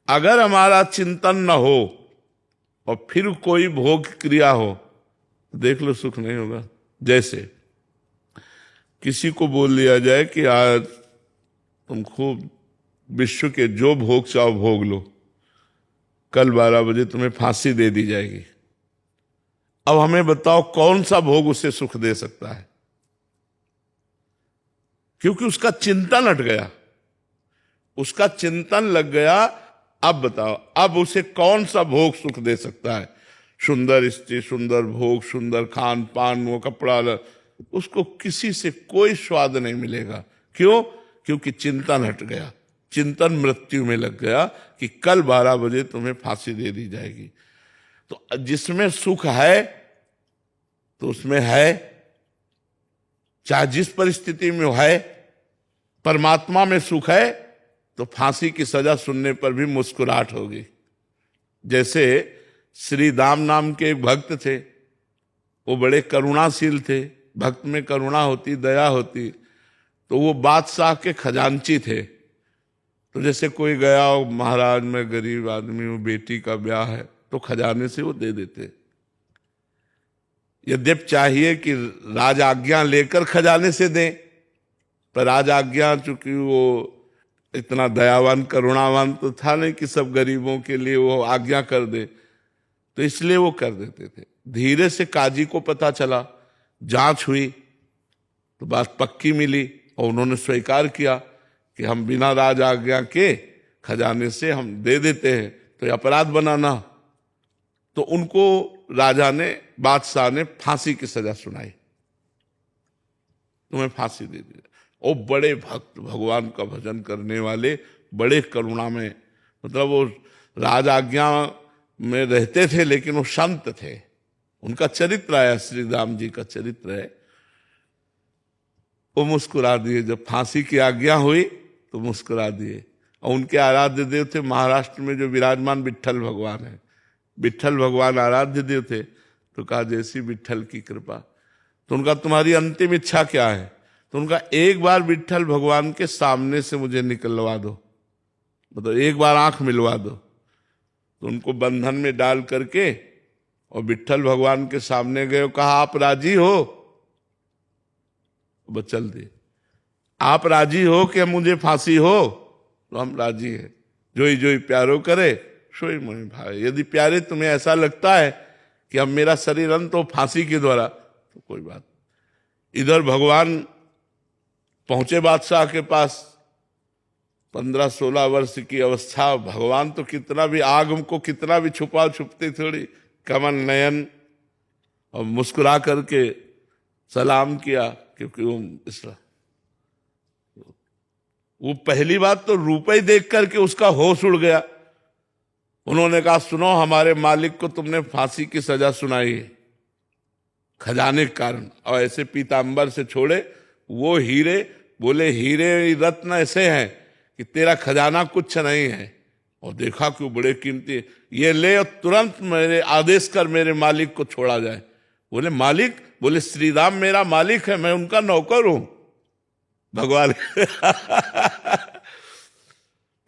अगर हमारा चिंतन न हो और फिर कोई भोग क्रिया हो, देख लो सुख नहीं होगा। जैसे किसी को बोल दिया जाए कि आज तुम खूब विश्व के जो भोग चाहो भोग लो, कल 12 बजे तुम्हें फांसी दे दी जाएगी। अब हमें बताओ कौन सा भोग उसे सुख दे सकता है? क्योंकि उसका चिंतन हट गया, उसका चिंतन लग गया। अब बताओ, अब उसे कौन सा भोग सुख दे सकता है? सुंदर स्त्री, सुंदर भोग, सुंदर खान पान, वो कपड़ा, उसको किसी से कोई स्वाद नहीं मिलेगा। क्यों? क्योंकि चिंतन हट गया, चिंतन मृत्यु में लग गया कि कल 12 बजे तुम्हें फांसी दे दी जाएगी। तो जिसमें सुख है तो उसमें है, चाहे जिस परिस्थिति में है। परमात्मा में सुख है तो फांसी की सजा सुनने पर भी मुस्कुराहट होगी। जैसे श्री दाम नाम के एक भक्त थे, वो बड़े करुणाशील थे। भक्त में करुणा होती, दया होती। तो वो बादशाह के खजांची थे। तो जैसे कोई गया हो, महाराज मैं गरीब आदमी हूं, बेटी का ब्याह है, तो खजाने से वो दे देते। यद्यप चाहिए कि राज आज्ञा लेकर खजाने से दें, पर राज आज्ञा चूंकि वो इतना दयावान करुणावान तो था नहीं कि सब गरीबों के लिए वो आज्ञा कर दे, तो इसलिए वो कर देते थे। धीरे से काजी को पता चला, जांच हुई तो बात पक्की मिली और उन्होंने स्वीकार किया कि हम बिना राज आज्ञा के खजाने से हम दे देते हैं, तो ये अपराध बनाना। तो उनको राजा ने, बादशाह ने फांसी की सजा सुनाई, तुम्हें फांसी दे दी। और बड़े भक्त, भगवान का भजन करने वाले, बड़े करुणा में, मतलब वो राज आज्ञा में रहते थे लेकिन वो शांत थे। उनका चरित्र है, श्री राम जी का चरित्र है। वो मुस्कुरा दिए, जब फांसी की आज्ञा हुई तो मुस्कुरा दिए। और उनके आराध्य देव थे महाराष्ट्र में जो विराजमान विट्ठल भगवान है, विट्ठल भगवान आराध्य देव थे। तो कहा जैसी विट्ठल की कृपा। तो उनका तुम्हारी अंतिम इच्छा क्या है? तो उनका एक बार विट्ठल भगवान के सामने से मुझे निकलवा दो, मतलब एक बार आंख मिलवा दो। तो उनको बंधन में डाल करके और विट्ठल भगवान के सामने गए, कहा आप राजी हो? बचल दे, आप राजी हो कि मुझे फांसी हो? तो हम राजी हैं। जोई जोई प्यारो करे सोई मोहि भाए। यदि प्यारे तुम्हें ऐसा लगता है कि अब मेरा शरीर अंत हो फांसी के द्वारा, तो कोई बात। इधर भगवान पहुंचे बादशाह के पास, 15-16 वर्ष की अवस्था। भगवान तो कितना भी आग को कितना भी छुपा, छुपते थोड़ी, कमल नयन, और मुस्कुरा करके सलाम किया, क्योंकि वो पहली बात तो रुपए देख करके उसका होश उड़ गया। उन्होंने कहा सुनो, हमारे मालिक को तुमने फांसी की सजा सुनाई है खजाने के कारण, और ऐसे पीतांबर से छोड़े वो हीरे, बोले हीरे रत्न ऐसे हैं कि तेरा खजाना कुछ नहीं है। और देखा कि वो बड़े कीमती, ये ले और तुरंत मेरे आदेश कर मेरे मालिक को छोड़ा जाए। बोले मालिक? बोले श्री राम मेरा मालिक है, मैं उनका नौकर हूं भगवान।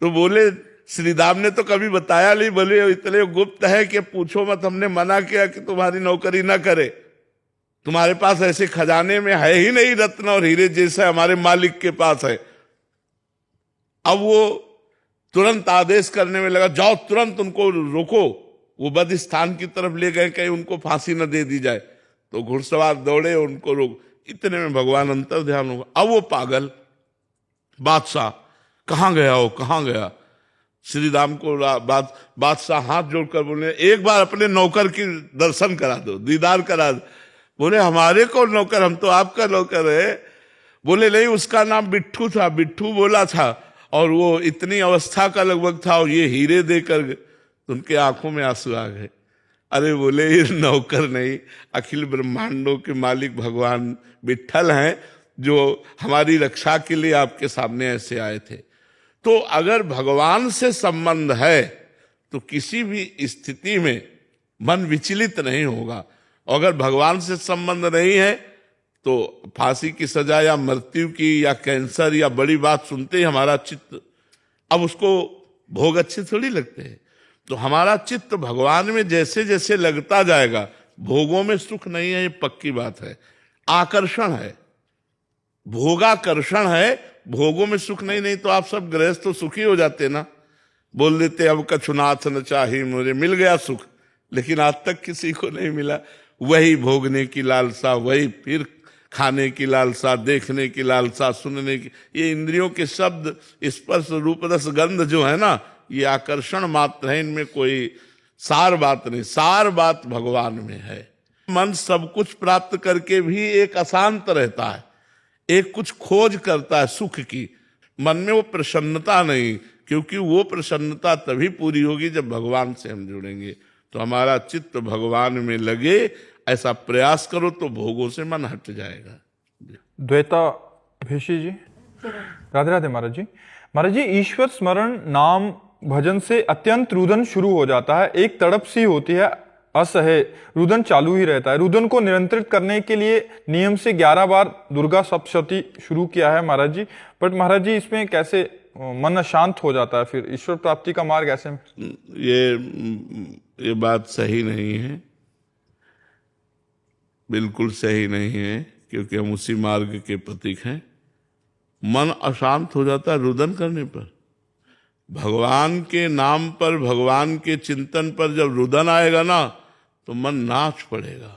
तो बोले श्री राम ने तो कभी बताया नहीं, बोले इतने गुप्त है कि पूछो मत, हमने मना किया कि तुम्हारी नौकरी ना करे। तुम्हारे पास ऐसे खजाने में है ही नहीं रत्न और हीरे जैसे हमारे मालिक के पास है। अब वो तुरंत आदेश करने में लगा, जाओ तुरंत उनको रोको। वो बद स्थान की तरफ ले गए, कहीं उनको फांसी न दे दी जाए। तो घुड़सवार दौड़े, उनको रोक। इतने में भगवान अंतर ध्यान होगा। अब वो पागल बादशाह कहाँ गया हो, कहाँ गया? श्री राम को बादशाह हाथ जोड़कर बोले एक बार अपने नौकर की दर्शन करा दो, दीदार करा दो। बोले हमारे को नौकर? हम तो आपका नौकर है। बोले नहीं, उसका नाम बिट्ठू था, बिट्ठू बोला था, और वो इतनी अवस्था का लगभग था, और ये हीरे देकर। तो उनके आंखों में आंसू आ गए। अरे बोले ये नौकर नहीं, अखिल ब्रह्मांडों के मालिक भगवान विट्ठल हैं, जो हमारी रक्षा के लिए आपके सामने ऐसे आए थे। तो अगर भगवान से संबंध है तो किसी भी स्थिति में मन विचलित नहीं होगा। अगर भगवान से संबंध नहीं है तो फांसी की सजा या मृत्यु की या कैंसर या बड़ी बात सुनते ही हमारा चित्त, अब उसको भोग अच्छे थोड़ी लगते हैं। तो हमारा चित्त भगवान में जैसे जैसे लगता जाएगा, भोगों में सुख नहीं है, ये पक्की बात है, आकर्षण है, भोगाकर्षण है, भोगों में सुख नहीं तो आप सब गृहस्थ तो सुखी हो जाते ना। बोल देते अब कछुनाथ न चाहिए, मुझे मिल गया सुख, लेकिन आज तक किसी को नहीं मिला। वही भोगने की लालसा, वही फिर खाने की लालसा, देखने की लालसा, सुनने की, ये इंद्रियों के शब्द स्पर्श रूप रस गंध जो है ना, ये आकर्षण मात्र है, इनमें कोई सार बात नहीं। सार बात भगवान में है। मन सब कुछ प्राप्त करके भी एक अशांत रहता है, एक कुछ खोज करता है सुख की, मन में वो प्रसन्नता नहीं, क्योंकि वो प्रसन्नता तभी पूरी होगी जब भगवान से हम जुड़ेंगे। तो हमारा चित्त भगवान में लगे, ऐसा प्रयास करो तो भोगों से मन हट जाएगा।
द्वैता भेषी जी, राधे राधे महाराज जी। महाराज जी, ईश्वर स्मरण नाम भजन से अत्यंत रुदन शुरू हो जाता है, एक तड़प सी होती है, असह्य रुदन चालू ही रहता है। रुदन को नियंत्रित करने के लिए नियम से 11 बार दुर्गा सप्तशती शुरू किया है महाराज जी, बट महाराज जी इसमें कैसे मन अशांत हो जाता है, फिर ईश्वर प्राप्ति का मार्ग ऐसे में?
ये बात सही नहीं है, बिल्कुल सही नहीं है, क्योंकि हम उसी मार्ग के प्रतीक हैं। मन अशांत हो जाता है रुदन करने पर। भगवान के नाम पर, भगवान के चिंतन पर जब रुदन आएगा ना, तो मन नाच पड़ेगा,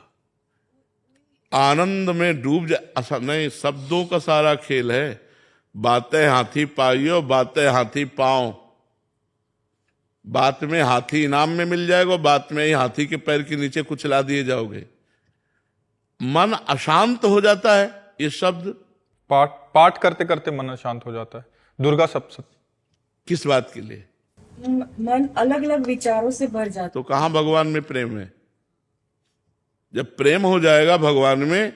आनंद में डूब जा। नहीं, शब्दों का सारा खेल है। बातें हाथी पाइयो, बातें हाथी पाओ। बात में हाथी इनाम में मिल जाएगा, बात में ही हाथी के पैर के नीचे कुचला दिए जाओगे। मन अशांत हो जाता है, ये शब्द
पाठ करते करते मन अशांत हो जाता है। दुर्गा सप्तशती
किस बात के लिए?
मन अलग अलग विचारों से भर जाता।
तो कहां भगवान में प्रेम है? जब प्रेम हो जाएगा भगवान में,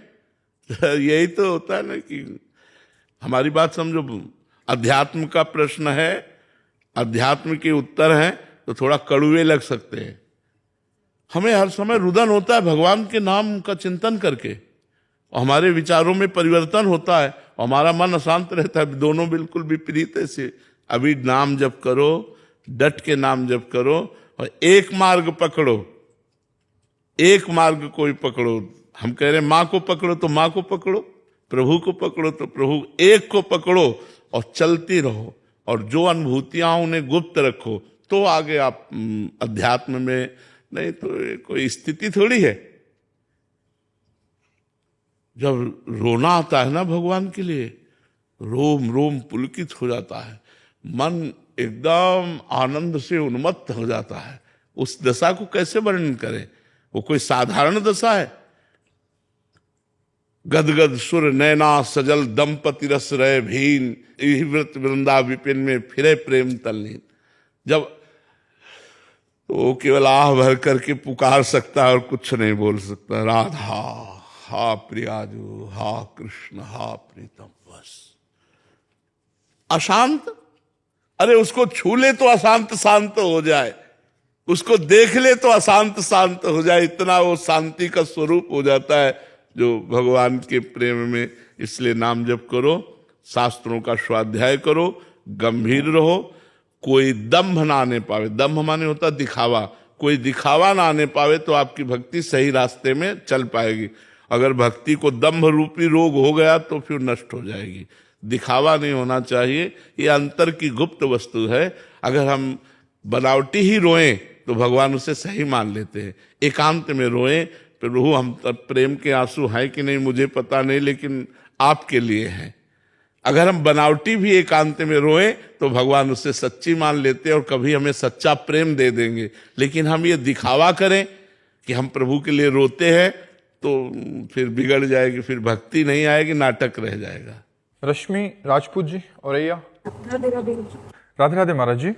यही तो होता है ना कि हमारी बात समझो। अध्यात्म का प्रश्न है, अध्यात्म के उत्तर हैं तो थोड़ा कड़ुए लग सकते हैं। हमें हर समय रुदन होता है भगवान के नाम का चिंतन करके, और हमारे विचारों में परिवर्तन होता है, और हमारा मन अशांत रहता है। दोनों बिल्कुल विपरीत है से। अभी नाम जप करो, डट के नाम जप करो, और एक मार्ग पकड़ो, एक मार्ग कोई पकड़ो। हम कह रहे हैं माँ को पकड़ो तो माँ को पकड़ो, प्रभु को पकड़ो तो प्रभु, एक को पकड़ो और चलती रहो, और जो अनुभूतियां उन्हें गुप्त रखो, तो आगे आप अध्यात्म में। नहीं तो कोई स्थिति थोड़ी है। जब रोना आता है ना भगवान के लिए, रोम रोम पुलकित हो जाता है, मन एकदम आनंद से उन्मत्त हो जाता है। उस दशा को कैसे वर्णन करें? वो कोई साधारण दशा है? गदगद सुर नैना सजल दंपति रस रहे भीन, यही व्रत वृंदा विपिन में फिरे प्रेम तल्लीन। जब तो वो केवल आह भर करके पुकार सकता है और कुछ नहीं बोल सकता। राधा, हा प्रियाजू, हा कृष्ण, हा प्रीतम, बस। अशांत, अरे उसको छू ले तो अशांत शांत हो जाए, उसको देख ले तो अशांत शांत हो जाए। इतना वो शांति का स्वरूप हो जाता है जो भगवान के प्रेम में। इसलिए नाम जप करो, शास्त्रों का स्वाध्याय करो, गंभीर रहो। कोई दंभ ना आने पावे, दंभ माने होता दिखावा, कोई दिखावा ना आने पावे तो आपकी भक्ति सही रास्ते में चल पाएगी। अगर भक्ति को दंभ रूपी रोग हो गया तो फिर नष्ट हो जाएगी। दिखावा नहीं होना चाहिए, ये अंतर की गुप्त वस्तु है। अगर हम बनावटी ही रोएं तो भगवान उसे सही मान लेते हैं। एकांत में रोएं, प्रभु हम तब प्रेम के आंसू हैं कि नहीं मुझे पता नहीं, लेकिन आपके लिए हैं। अगर हम बनावटी भी एकांत में रोएं तो भगवान उससे सच्ची मान लेते हैं और कभी हमें सच्चा प्रेम दे देंगे। लेकिन हम ये दिखावा करें कि हम प्रभु के लिए रोते हैं तो फिर बिगड़ जाएगी, फिर भक्ति नहीं आएगी, नाटक रह जाएगा।
रश्मि राजपूत जी और
राधे राधे।
राधे राधे महाराज जी।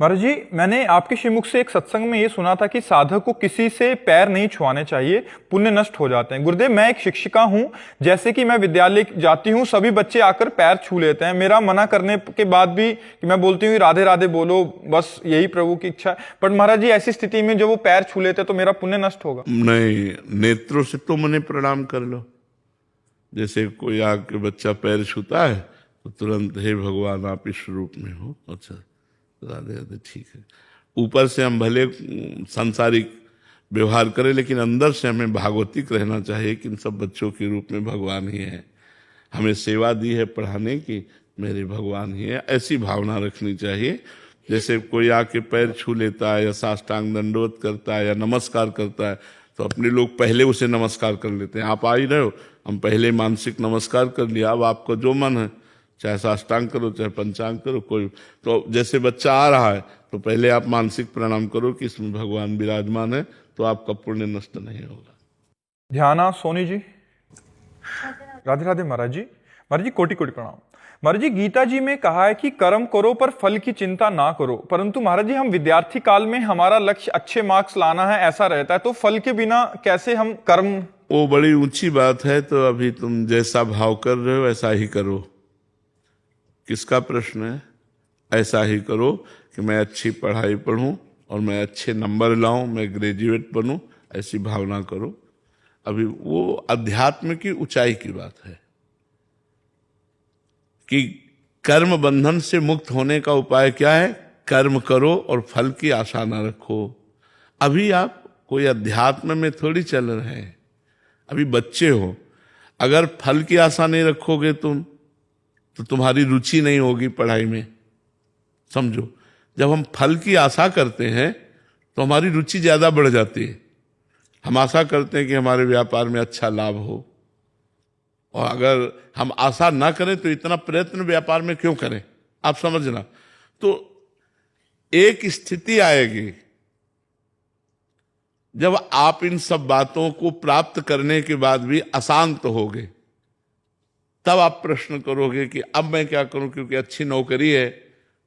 महाराज जी, मैंने आपके श्रीमुख से एक सत्संग में ये सुना था कि साधक को किसी से पैर नहीं छुआने चाहिए, पुण्य नष्ट हो जाते हैं। गुरुदेव, मैं एक शिक्षिका हूं, जैसे कि मैं विद्यालय जाती हूं, सभी बच्चे आकर पैर छू लेते हैं। मेरा मना करने के बाद भी कि मैं बोलती हूँ राधे राधे बोलो, बस यही प्रभु की इच्छा है। पर महाराज जी, ऐसी स्थिति में जब वो पैर छू लेते तो मेरा पुण्य नष्ट होगा?
नहीं, नेत्रों से तुम उन्हें प्रणाम कर लो। जैसे कोई आके बच्चा पैर छूता है तो तुरंत हे भगवान आप इस रूप में हो, अच्छा राधे राधे, ठीक है। ऊपर से हम भले सांसारिक व्यवहार करें, लेकिन अंदर से हमें भागवतिक रहना चाहिए कि इन सब बच्चों के रूप में भगवान ही है। हमें सेवा दी है पढ़ाने की, मेरे भगवान ही है, ऐसी भावना रखनी चाहिए। जैसे कोई आके पैर छू लेता है या साष्टांग दंडवत करता है या नमस्कार करता है, तो अपने लोग पहले उसे नमस्कार कर लेते हैं। आप आ ही रहे हो, हम पहले मानसिक नमस्कार कर लिया, अब आपका जो मन है, चाहे साष्टांग करो चाहे पंचांग करो, कोई तो जैसे बच्चा आ रहा है तो पहले आप मानसिक प्रणाम करो कि इसमें भगवान विराजमान है, तो आपका पुण्य नष्ट नहीं होगा।
ध्याना सोनी जी। राधे राधे महाराज जी। महाराज जी, कोटि कोटि प्रणाम। महाराज जी, गीता जी में कहा है कि कर्म करो पर फल की चिंता ना करो, परंतु महाराज जी हम विद्यार्थी काल में हमारा लक्ष्य अच्छे मार्क्स लाना है ऐसा रहता है, तो फल के बिना कैसे हम कर्म?
वो बड़ी ऊंची बात है। तो अभी तुम जैसा भाव कर रहे हो ऐसा ही करो। किसका प्रश्न है? ऐसा ही करो कि मैं अच्छी पढ़ाई पढ़ूं और मैं अच्छे नंबर लाऊं, मैं ग्रेजुएट बनूं, ऐसी भावना करो। अभी वो अध्यात्म की ऊंचाई की बात है कि कर्म बंधन से मुक्त होने का उपाय क्या है? कर्म करो और फल की आशा ना रखो। अभी आप कोई अध्यात्म में थोड़ी चल रहे हैं, अभी बच्चे हो। अगर फल की आशा नहीं रखोगे तुम, तो तुम्हारी रुचि नहीं होगी पढ़ाई में। समझो, जब हम फल की आशा करते हैं तो हमारी रुचि ज्यादा बढ़ जाती है। हम आशा करते हैं कि हमारे व्यापार में अच्छा लाभ हो, और अगर हम आशा ना करें तो इतना प्रयत्न व्यापार में क्यों करें? आप समझना। तो एक स्थिति आएगी जब आप इन सब बातों को प्राप्त करने के बाद भी अशांत होगे, तब आप प्रश्न करोगे कि अब मैं क्या करूं, क्योंकि अच्छी नौकरी है,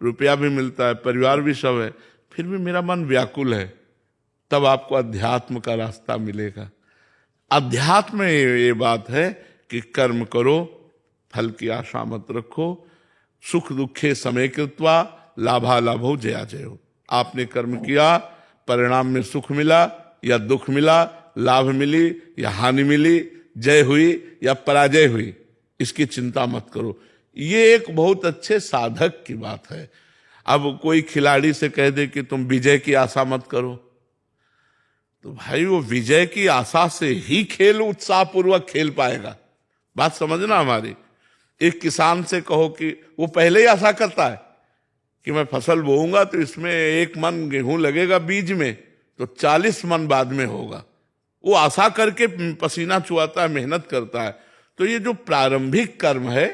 रुपया भी मिलता है, परिवार भी सब है, फिर भी मेरा मन व्याकुल है। तब आपको अध्यात्म का रास्ता मिलेगा। अध्यात्म में ये बात है कि कर्म करो, फल की आशा मत रखो। सुख दुखे समय कृत्वा लाभालाभो जया जयो। आपने कर्म किया, परिणाम में सुख मिला या दुख मिला, लाभ मिली या हानि मिली, जय हुई या पराजय हुई, इसकी चिंता मत करो। ये एक बहुत अच्छे साधक की बात है। अब कोई खिलाड़ी से कह दे कि तुम विजय की आशा मत करो, तो भाई वो विजय की आशा से ही खेल उत्साहपूर्वक खेल पाएगा। बात समझना हमारी। एक किसान से कहो कि वो पहले ही आशा करता है कि मैं फसल बोऊंगा तो इसमें 1 मन गेहूं लगेगा बीज में, तो 40 मन बाद में होगा। वो आशा करके पसीना चुहाता है, मेहनत करता है। तो ये जो प्रारंभिक कर्म है,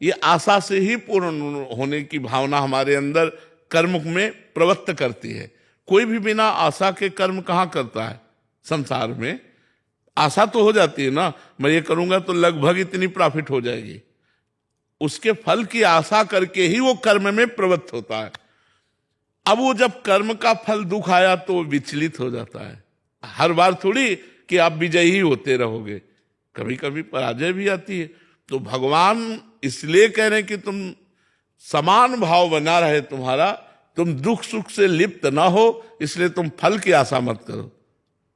ये आशा से ही पूर्ण होने की भावना हमारे अंदर कर्म में प्रवृत्त करती है। कोई भी बिना आशा के कर्म कहाँ करता है? संसार में आशा तो हो जाती है ना, मैं ये करूंगा तो लगभग इतनी प्रॉफिट हो जाएगी, उसके फल की आशा करके ही वो कर्म में प्रवृत्त होता है। अब वो जब कर्म का फल दुख आया तो वो विचलित हो जाता है। हर बार थोड़ी कि आप विजयी ही होते रहोगे, कभी कभी पराजय भी आती है। तो भगवान इसलिए कह रहे हैं कि तुम समान भाव बना रहे तुम्हारा, तुम दुख सुख से लिप्त ना हो, इसलिए तुम फल की आशा मत करो।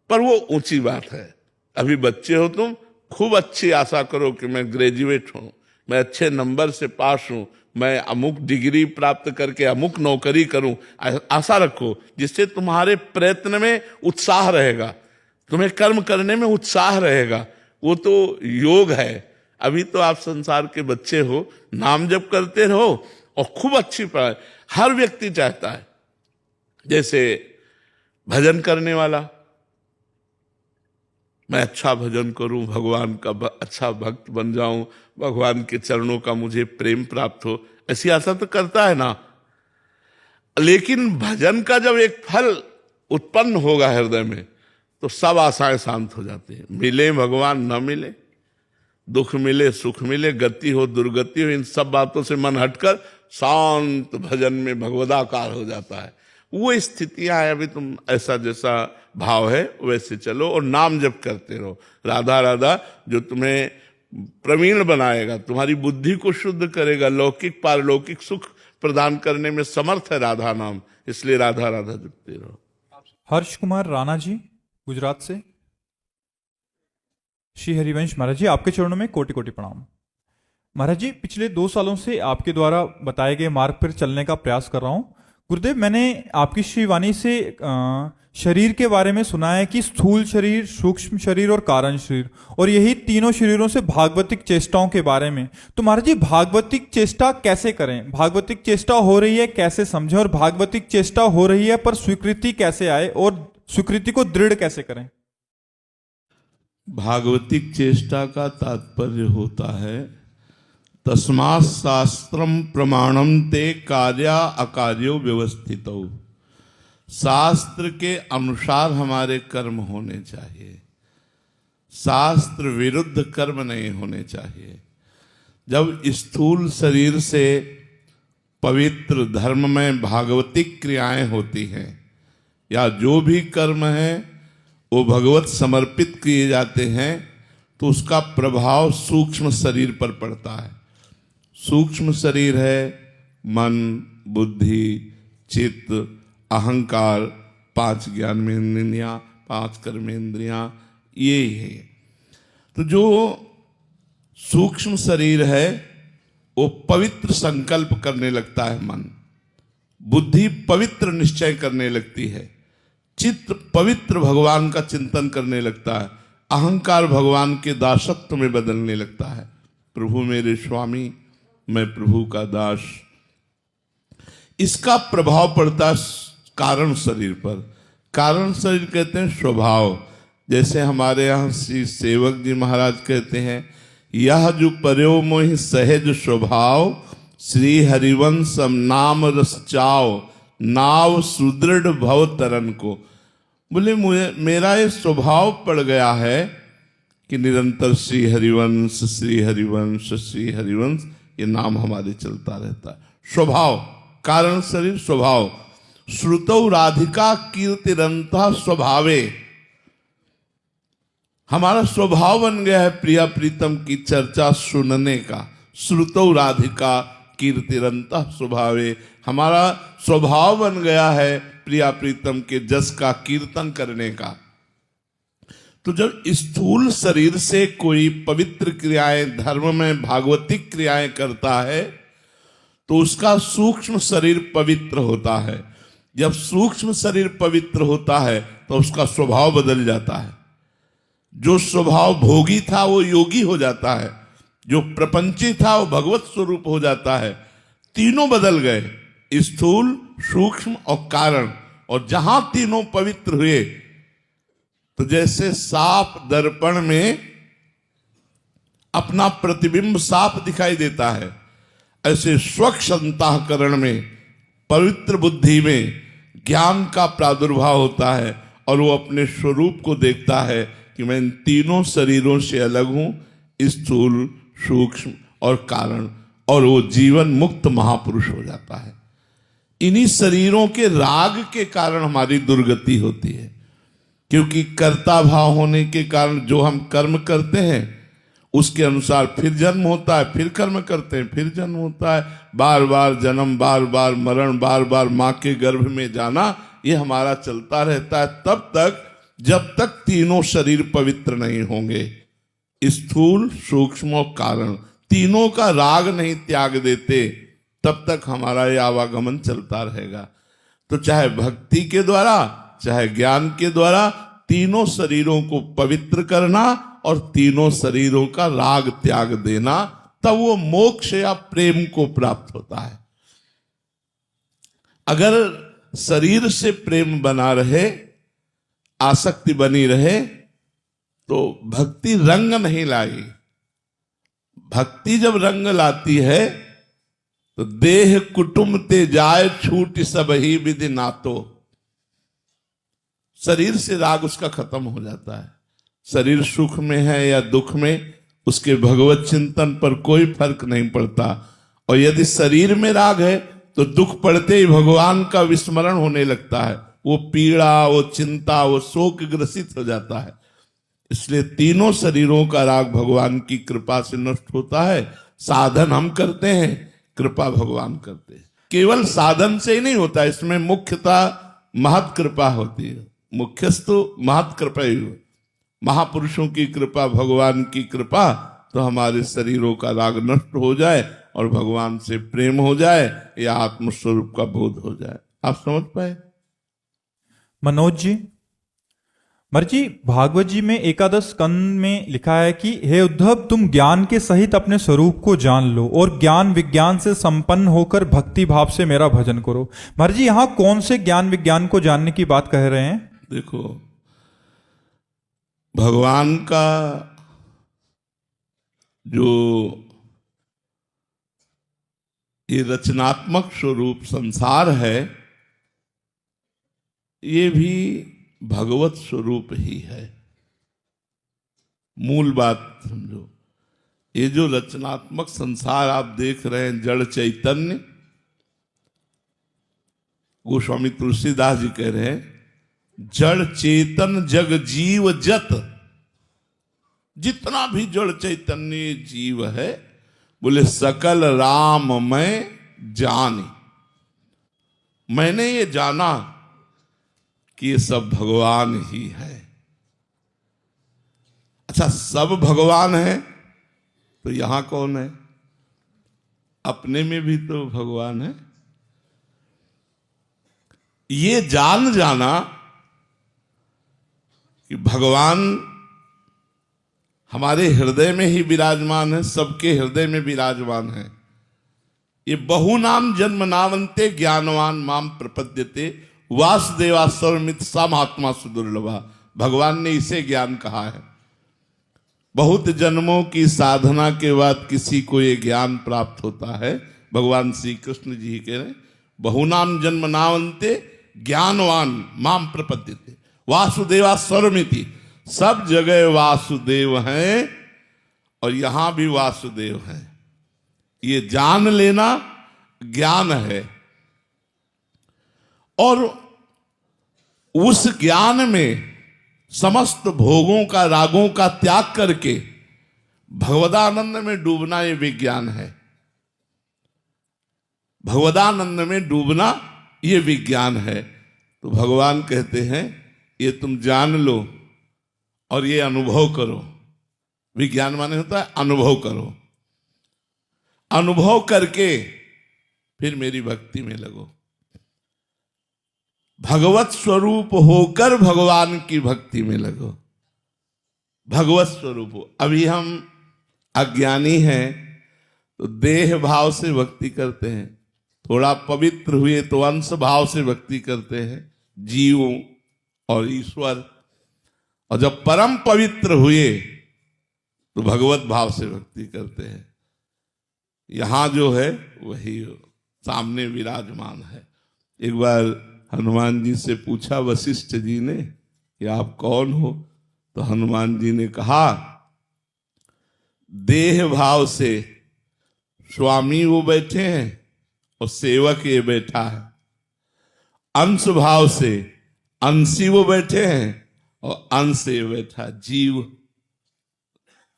पर वो ऊंची बात है। अभी बच्चे हो तुम, खूब अच्छी आशा करो कि मैं ग्रेजुएट हूं, मैं अच्छे नंबर से पास हूं, मैं अमुक डिग्री प्राप्त करके अमुक नौकरी करूं। आशा रखो, जिससे तुम्हारे प्रयत्न में उत्साह रहेगा, तुम्हें कर्म करने में उत्साह रहेगा। वो तो योग है। अभी तो आप संसार के बच्चे हो, नाम जप करते रहो और खूब अच्छी पढ़ाई। हर व्यक्ति चाहता है, जैसे भजन करने वाला, मैं अच्छा भजन करूं, भगवान का अच्छा भक्त बन जाऊं, भगवान के चरणों का मुझे प्रेम प्राप्त हो, ऐसी आशा तो करता है ना। लेकिन भजन का जब एक फल उत्पन्न होगा हृदय में, तो सब आशाएं शांत हो जाती हैं। मिले भगवान, न मिले, दुख मिले सुख मिले, गति हो दुर्गति हो, इन सब बातों से मन हटकर शांत भजन में भगवदाकार हो जाता है। वो स्थितियां है। अभी तुम ऐसा जैसा भाव है वैसे चलो और नाम जप करते रहो। राधा राधा जो तुम्हें प्रवीण बनाएगा, तुम्हारी बुद्धि को शुद्ध करेगा, लौकिक पारलौकिक सुख प्रदान करने में समर्थ है राधा नाम, इसलिए राधा राधा जपते रहो।
हर्ष कुमार राणा जी गुजरात से। श्री हरिवंश महाराज जी, आपके चरणों में कोटि कोटि प्रणाम। महाराज जी, पिछले 2 सालों से आपके द्वारा बताए गए मार्ग पर चलने का प्रयास कर रहा हूं। गुरुदेव, मैंने आपकी श्री वाणी से शरीर के बारे में सुना है कि स्थूल शरीर, सूक्ष्म शरीर और कारण शरीर, और यही तीनों शरीरों से भागवतिक चेष्टाओं के बारे में। तो महाराज जी, भागवतिक चेष्टा कैसे करें? भागवतिक चेष्टा हो रही है कैसे समझें? और भागवतिक चेष्टा हो रही है पर स्वीकृति कैसे आए और स्वीकृति को दृढ़ कैसे करें?
भागवतिक चेष्टा का तात्पर्य होता है तस्मात् शास्त्रम प्रमाणम ते कार्या अकार्यो व्यवस्थितो। शास्त्र के अनुसार हमारे कर्म होने चाहिए, शास्त्र विरुद्ध कर्म नहीं होने चाहिए। जब स्थूल शरीर से पवित्र धर्म में भागवतिक क्रियाएं होती हैं या जो भी कर्म है वो भगवत समर्पित किए जाते हैं, तो उसका प्रभाव सूक्ष्म शरीर पर पड़ता है। सूक्ष्म शरीर है मन, बुद्धि, चित्त, अहंकार, 5 ज्ञानेंद्रियां, 5 कर्मेंद्रियां, ये है। तो जो सूक्ष्म शरीर है वो पवित्र संकल्प करने लगता है मन, बुद्धि पवित्र निश्चय करने लगती है, चित्त पवित्र भगवान का चिंतन करने लगता है, अहंकार भगवान के दासत्व में बदलने लगता है। प्रभु मेरे स्वामी, मैं प्रभु का दास। इसका प्रभाव पड़ता है कारण शरीर पर। कारण शरीर कहते हैं स्वभाव। जैसे हमारे यहाँ श्री सेवक जी महाराज कहते हैं, यह जो पर्यो मोहि सहज स्वभाव, श्री हरिवंशम नाम रस चाव, नाव सुदृढ़ भव तरन को। बोले मेरा ये स्वभाव पड़ गया है कि निरंतर श्री हरिवंश श्री हरिवंश श्री हरिवंश ये नाम हमारे चलता रहता है। स्वभाव, कारण शरीर स्वभाव। श्रुतौ राधिका कीर्तिरंता स्वभावे, हमारा स्वभाव बन गया है प्रिया प्रीतम की चर्चा सुनने का। श्रुतौ राधिका कीर्तिरंता स्वभावे, हमारा स्वभाव बन गया है प्रिया प्रीतम के जस का कीर्तन करने का। तो जब स्थूल शरीर से कोई पवित्र क्रियाएं, धर्म में भागवतिक क्रियाएं करता है, तो उसका सूक्ष्म शरीर पवित्र होता है। जब सूक्ष्म शरीर पवित्र होता है तो उसका स्वभाव बदल जाता है। जो स्वभाव भोगी था वो योगी हो जाता है, जो प्रपंची था वो भगवत स्वरूप हो जाता है। तीनों बदल गए, स्थूल, सूक्ष्म और कारण। और जहां तीनों पवित्र हुए, तो जैसे साफ दर्पण में अपना प्रतिबिंब साफ दिखाई देता है, ऐसे स्वच्छ अंतःकरण में, पवित्र बुद्धि में ज्ञान का प्रादुर्भाव होता है और वो अपने स्वरूप को देखता है कि मैं इन तीनों शरीरों से अलग हूं, स्थूल, सूक्ष्म और कारण, और वो जीवन मुक्त महापुरुष हो जाता है। इन्हीं शरीरों के राग के कारण हमारी दुर्गति होती है, क्योंकि कर्ता भाव होने के कारण जो हम कर्म करते हैं उसके अनुसार फिर जन्म होता है, फिर कर्म करते हैं, फिर जन्म होता है, बार बार जन्म, बार बार मरण, बार बार माँ के गर्भ में जाना, ये हमारा चलता रहता है तब तक जब तक तीनों शरीर पवित्र नहीं होंगे। स्थूल, सूक्ष्म और कारण तीनों का राग नहीं त्याग देते, तब तक हमारा ये आवागमन चलता रहेगा। तो चाहे भक्ति के द्वारा, चाहे ज्ञान के द्वारा, तीनों शरीरों को पवित्र करना और तीनों शरीरों का राग त्याग देना, तब वो मोक्ष या प्रेम को प्राप्त होता है। अगर शरीर से प्रेम बना रहे, आसक्ति बनी रहे, तो भक्ति रंग नहीं लाई। भक्ति जब रंग लाती है तो देह कुटुंब ते जाए छूट सब ही विधि नातो। शरीर से राग उसका खत्म हो जाता है। शरीर सुख में है या दुख में, उसके भगवत चिंतन पर कोई फर्क नहीं पड़ता। और यदि शरीर में राग है तो दुख पड़ते ही भगवान का विस्मरण होने लगता है, वो पीड़ा, वो चिंता, वो शोक ग्रसित हो जाता है। इसलिए तीनों शरीरों का राग भगवान की कृपा से नष्ट होता है। साधन हम करते हैं, कृपा भगवान करते हैं। केवल साधन से ही नहीं होता, इसमें मुख्यतः महत कृपा होती है। मुख्यस्तु महत कृपा ही हो, महापुरुषों की कृपा, भगवान की कृपा, तो हमारे शरीरों का राग नष्ट हो जाए और भगवान से प्रेम हो जाए या आत्मस्वरूप का बोध हो जाए। आप समझ पाए?
मनोज जी, मर्जी भागवत जी में एकादश स्कंद में लिखा है कि हे उद्धव, तुम ज्ञान के सहित अपने स्वरूप को जान लो और ज्ञान विज्ञान से संपन्न होकर भक्ति भाव से मेरा भजन करो। मर्जी यहां कौन से ज्ञान विज्ञान को जानने की बात कह रहे हैं?
देखो, भगवान का जो ये रचनात्मक स्वरूप संसार है, ये भी भगवत स्वरूप ही है। मूल बात समझो, ये जो रचनात्मक संसार आप देख रहे हैं, जड़ चैतन्य, गोस्वामी तुलसीदास जी कह रहे हैं, जड़ चेतन जग जीव जत। जितना भी जड़ चैतन्य जीव है, बोले सकल राम मैं जानी। मैंने ये जाना कि ये सब भगवान ही है। अच्छा, सब भगवान है तो यहां कौन है? अपने में भी तो भगवान है। ये जान जाना कि भगवान हमारे हृदय में ही विराजमान है, सबके हृदय में विराजमान है। ये बहुनाम जन्म नावंते ज्ञानवान माम प्रपद्यते वासुदेवा सर्वमित सा महात्मा सुदुर्लभा। भगवान ने इसे ज्ञान कहा है। बहुत जन्मों की साधना के बाद किसी को ये ज्ञान प्राप्त होता है। भगवान श्री कृष्ण जी कह रहे बहुनाम जन्म नावंते ज्ञानवान माम प्रपद्यते वासुदेवा सर्वमिति। सब जगह वासुदेव हैं और यहां भी वासुदेव हैं। ये जान लेना ज्ञान है। और उस ज्ञान में समस्त भोगों का रागों का त्याग करके भगवदानंद में डूबना ये विज्ञान है। भगवदानंद में डूबना ये विज्ञान है। तो भगवान कहते हैं ये तुम जान लो और ये अनुभव करो। विज्ञान माने होता है अनुभव करो। अनुभव करके फिर मेरी भक्ति में लगो। भगवत स्वरूप होकर भगवान की भक्ति में लगो। भगवत स्वरूप हो। अभी हम अज्ञानी हैं तो देह भाव से भक्ति करते हैं, थोड़ा पवित्र हुए तो अंश भाव से भक्ति करते हैं, जीवों और ईश्वर। और जब परम पवित्र हुए तो भगवत भाव से भक्ति करते हैं। यहां जो है वही सामने विराजमान है। एक बार हनुमान जी से पूछा वशिष्ठ जी ने कि आप कौन हो? तो हनुमान जी ने कहा देह भाव से स्वामी वो बैठे हैं और सेवक ये बैठा है। अंश भाव से अंशी वो बैठे हैं और अंश ये बैठा जीव।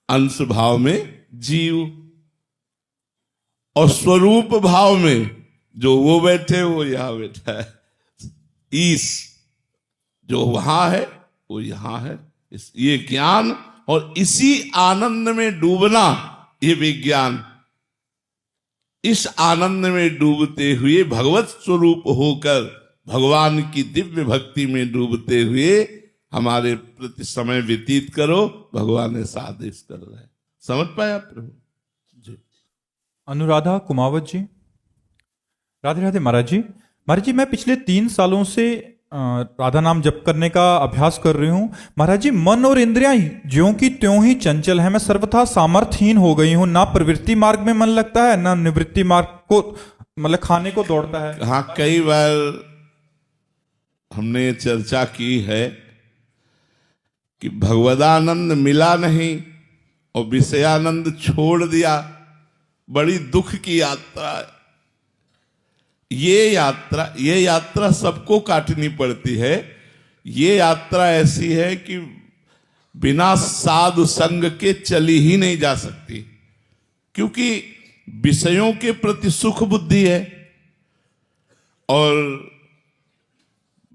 अंश भाव में जीव और स्वरूप भाव में जो वो बैठे वो यहां बैठा है। ईश जो वहां है वो यहां है। ये ज्ञान और इसी आनंद में डूबना ये विज्ञान। इस आनंद में डूबते हुए भगवत स्वरूप होकर भगवान की दिव्य भक्ति में डूबते हुए हमारे प्रति समय व्यतीत करो। भगवान ऐसा आदेश कर रहे हैं। समझ पाया प्रभु जी?
अनुराधा कुमावत जी। राधे राधे महाराज जी। महाराज जी मैं पिछले 3 सालों से राधा नाम जप करने का अभ्यास कर रही हूँ। महाराज जी मन और इंद्रियां ज्यों की त्यों ही चंचल है। मैं सर्वथा सामर्थ्यहीन हो गई हूँ। ना प्रवृत्ति मार्ग में मन लगता है, ना निवृत्ति मार्ग को मतलब खाने को दौड़ता है।
हाँ, कई बार हमने चर्चा की है कि भगवदानंद मिला नहीं और विषयानंद छोड़ दिया। बड़ी दुख की यात्रा है। ये यात्रा सबको काटनी पड़ती है। ये यात्रा ऐसी है कि बिना साधु संग के चली ही नहीं जा सकती, क्योंकि विषयों के प्रति सुख बुद्धि है और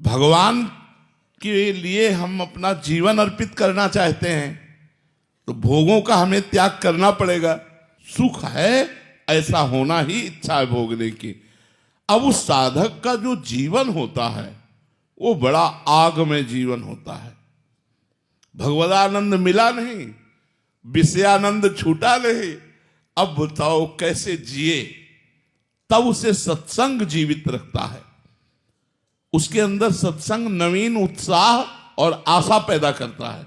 भगवान के लिए हम अपना जीवन अर्पित करना चाहते हैं तो भोगों का हमें त्याग करना पड़ेगा। सुख है ऐसा होना ही इच्छा है भोगने की। अब उस साधक का जो जीवन होता है वो बड़ा आग में जीवन होता है। भगवदानंद मिला नहीं, विषयानंद छूटा नहीं। अब बताओ कैसे जिए? तब उसे सत्संग जीवित रखता है। उसके अंदर सत्संग नवीन उत्साह और आशा पैदा करता है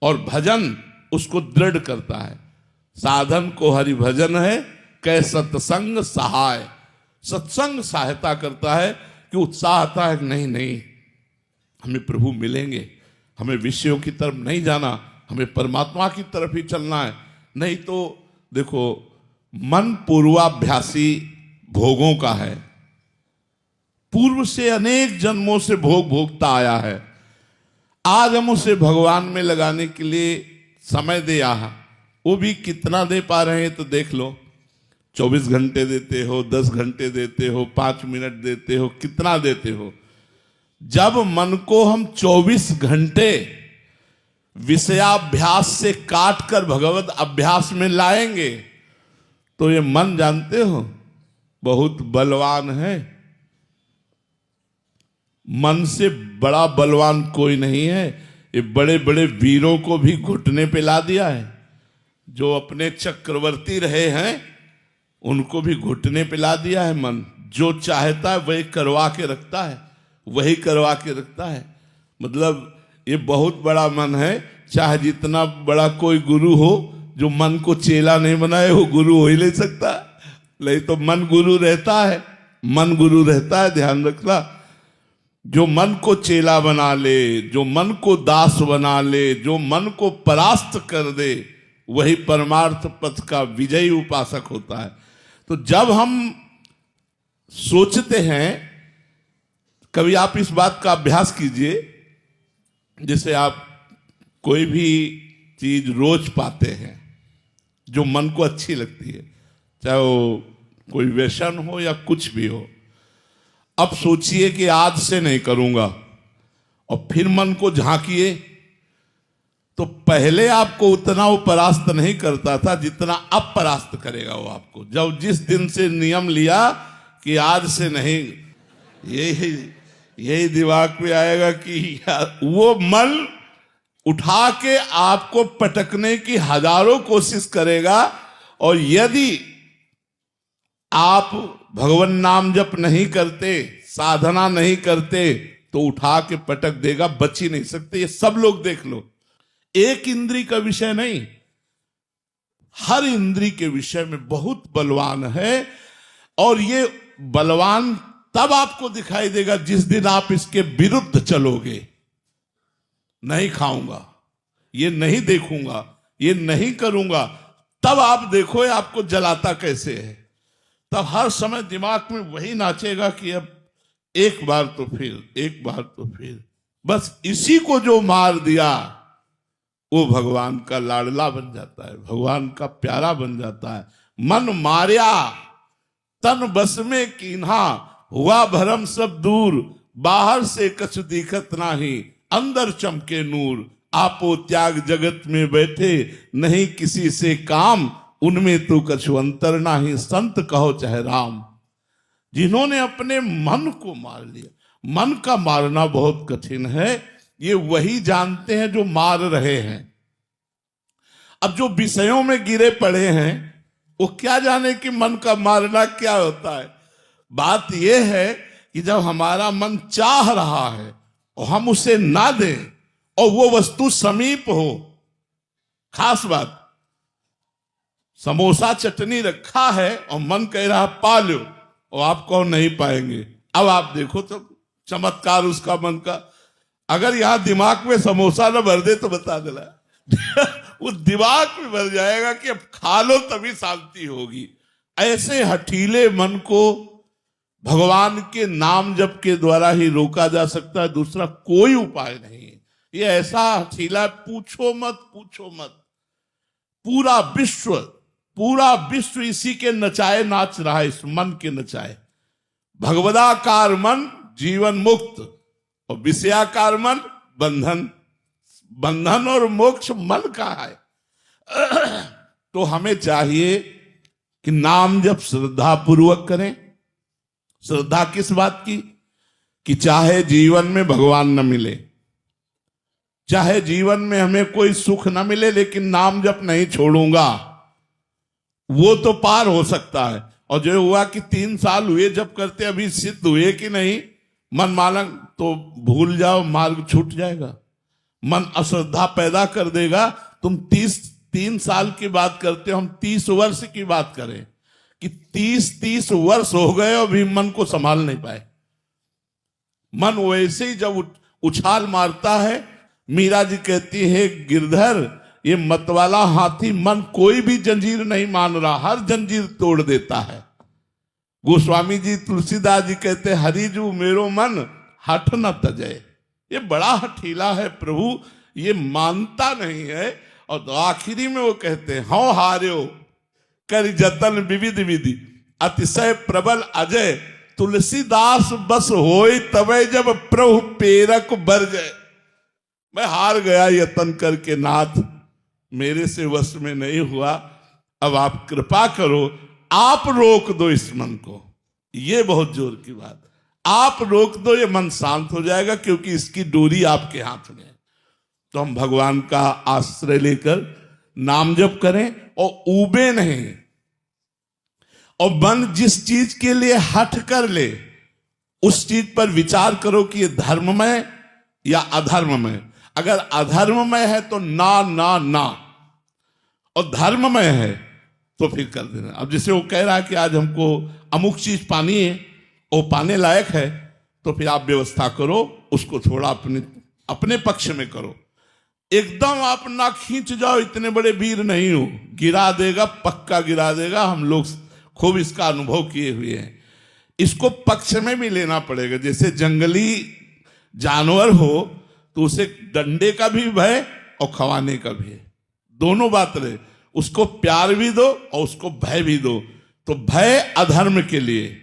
और भजन उसको दृढ़ करता है। साधन को हरि भजन है कै सत्संग सहाय। सत्संग सहायता करता है कि उत्साह आता है कि नहीं नहीं हमें प्रभु मिलेंगे, हमें विषयों की तरफ नहीं जाना, हमें परमात्मा की तरफ ही चलना है। नहीं तो देखो मन पूर्वाभ्यासी भोगों का है। पूर्व से अनेक जन्मों से भोग भोगता आया है। आज हम उसे भगवान में लगाने के लिए समय दे आया, वो भी कितना दे पा रहे हैं तो देख लो। 24 घंटे देते हो, 10 घंटे देते हो, 5 मिनट देते हो, कितना देते हो? जब मन को हम 24 घंटे विषयाभ्यास से काट कर भगवत अभ्यास में लाएंगे तो ये मन जानते हो बहुत बलवान है। मन से बड़ा बलवान कोई नहीं है। ये बड़े बड़े वीरों को भी घुटने पे ला दिया है। जो अपने चक्रवर्ती रहे हैं उनको भी घुटने पे ला दिया है मन। जो चाहता है वही करवा के रखता है, वही करवा के रखता है। मतलब ये बहुत बड़ा मन है। चाहे जितना बड़ा कोई गुरु हो, जो मन को चेला नहीं बनाए वो गुरु हो ही नहीं सकता। नहीं तो मन गुरु रहता है, मन गुरु रहता है, ध्यान रखना। जो मन को चेला बना ले, जो मन को दास बना ले, जो मन को परास्त कर दे, वही परमार्थ पथ का विजयी उपासक होता है। तो जब हम सोचते हैं, कभी आप इस बात का अभ्यास कीजिए, जैसे आप कोई भी चीज रोज पाते हैं जो मन को अच्छी लगती है, चाहे वो कोई व्यसन हो या कुछ भी हो। अब सोचिए कि आज से नहीं करूंगा, और फिर मन को झांकिए तो पहले आपको उतना वो परास्त नहीं करता था जितना अब परास्त करेगा वो आपको। जब जिस दिन से नियम लिया कि आज से नहीं, यही दिमाग में आएगा कि वो मन उठा के आपको पटकने की हजारों कोशिश करेगा। और यदि आप भगवान नाम जप नहीं करते, साधना नहीं करते, तो उठा के पटक देगा, बच ही नहीं सकते। ये सब लोग देख लो। एक इंद्री का विषय नहीं, हर इंद्री के विषय में बहुत बलवान है। और ये बलवान तब आपको दिखाई देगा जिस दिन आप इसके विरुद्ध चलोगे। नहीं खाऊंगा, ये नहीं देखूंगा, ये नहीं करूंगा, तब आप देखो आपको जलाता कैसे है। तब हर समय दिमाग में वही नाचेगा कि अब एक बार तो फिर, एक बार तो फिर। बस इसी को जो मार दिया वो भगवान का लाडला बन जाता है, भगवान का प्यारा बन जाता है। मन मार्या तन बस में कीन्हा, हुआ भरम सब दूर, बाहर से कछु दिखत नाही, अंदर चमके नूर। आपो त्याग जगत में बैठे, नहीं किसी से काम, उनमें तो कछु अंतर नाही, संत कहो चाहे राम। जिन्होंने अपने मन को मार लिया, मन का मारना बहुत कठिन है, ये वही जानते हैं जो मार रहे हैं। अब जो विषयों में गिरे पड़े हैं वो क्या जाने कि मन का मारना क्या होता है। बात यह है कि जब हमारा मन चाह रहा है और हम उसे ना दें और वो वस्तु समीप हो, खास बात, समोसा चटनी रखा है और मन कह रहा पा लो, और आप कहो नहीं पाएंगे। अब आप देखो तो चमत्कार उसका मन का। अगर यहां दिमाग में समोसा न भर दे तो बता देना वो दिमाग में भर जाएगा कि अब खा लो तभी शांति होगी। ऐसे हठीले मन को भगवान के नाम जप के द्वारा ही रोका जा सकता है, दूसरा कोई उपाय नहीं है। ये ऐसा हठीला, पूछो मत, पूछो मत। पूरा विश्व इसी के नचाए नाच रहा है, इस मन के नचाए। भगवदाकार मन जीवन मुक्त और विषयाकार मन बंधन। बंधन और मोक्ष मन का है। तो हमें चाहिए कि नाम जब श्रद्धा पूर्वक करें। श्रद्धा किस बात की? कि चाहे जीवन में भगवान न मिले, चाहे जीवन में हमें कोई सुख न मिले, लेकिन नाम जप नहीं छोड़ूंगा, वो तो पार हो सकता है। और जो हुआ कि 3 साल हुए जब करते, अभी सिद्ध हुए कि नहीं, मन मालंग, तो भूल जाओ, मार्ग छूट जाएगा। मन अश्रद्धा पैदा कर देगा। तुम 3 साल की बात करते हो, हम 30 वर्ष की बात करें कि 30 वर्ष हो गए और भी मन को संभाल नहीं पाए। मन वैसे ही जब उछाल मारता है, मीरा जी कहती है गिरधर ये मतवाला हाथी मन कोई भी जंजीर नहीं मान रहा, हर जंजीर तोड़ देता है। गोस्वामी जी तुलसीदास जी कहते हरिजू मेरो मन हठ न तजय। ये बड़ा हठीला है प्रभु, ये मानता नहीं है। और तो आखिरी में वो कहते हैं हौ हार्यो कर जतन विविध विधि, अतिशय प्रबल अजय, तुलसीदास बस होय तबे जब प्रभु पेरक बरजय। मैं हार गया यतन करके नाथ, मेरे से वश में नहीं हुआ। अब आप कृपा करो, आप रोक दो इस मन को। ये बहुत जोर की बात, आप रोक दो, ये मन शांत हो जाएगा, क्योंकि इसकी डोरी आपके हाथ में है। तो हम भगवान का आश्रय लेकर नाम जप करें और ऊबे नहीं। और मन जिस चीज के लिए हठ कर ले, उस चीज पर विचार करो कि ये धर्ममय या अधर्ममय। अगर अधर्ममय है तो ना ना ना, और धर्ममय है तो फिर कर देना। अब जैसे वो कह रहा है कि आज हमको अमुक चीज पानी है, वो पाने लायक है, तो फिर आप व्यवस्था करो, उसको थोड़ा अपने पक्ष में करो। एकदम आप ना खींच जाओ, इतने बड़े वीर नहीं हो, गिरा देगा, पक्का गिरा देगा। हम लोग खूब इसका अनुभव किए हुए हैं। इसको पक्ष में भी लेना पड़ेगा। जैसे जंगली जानवर हो तो उसे डंडे का भी भय और खवाने का भी है, दोनों बात रहे। उसको प्यार भी दो और उसको भय भी दो। तो भय अधर्म के लिए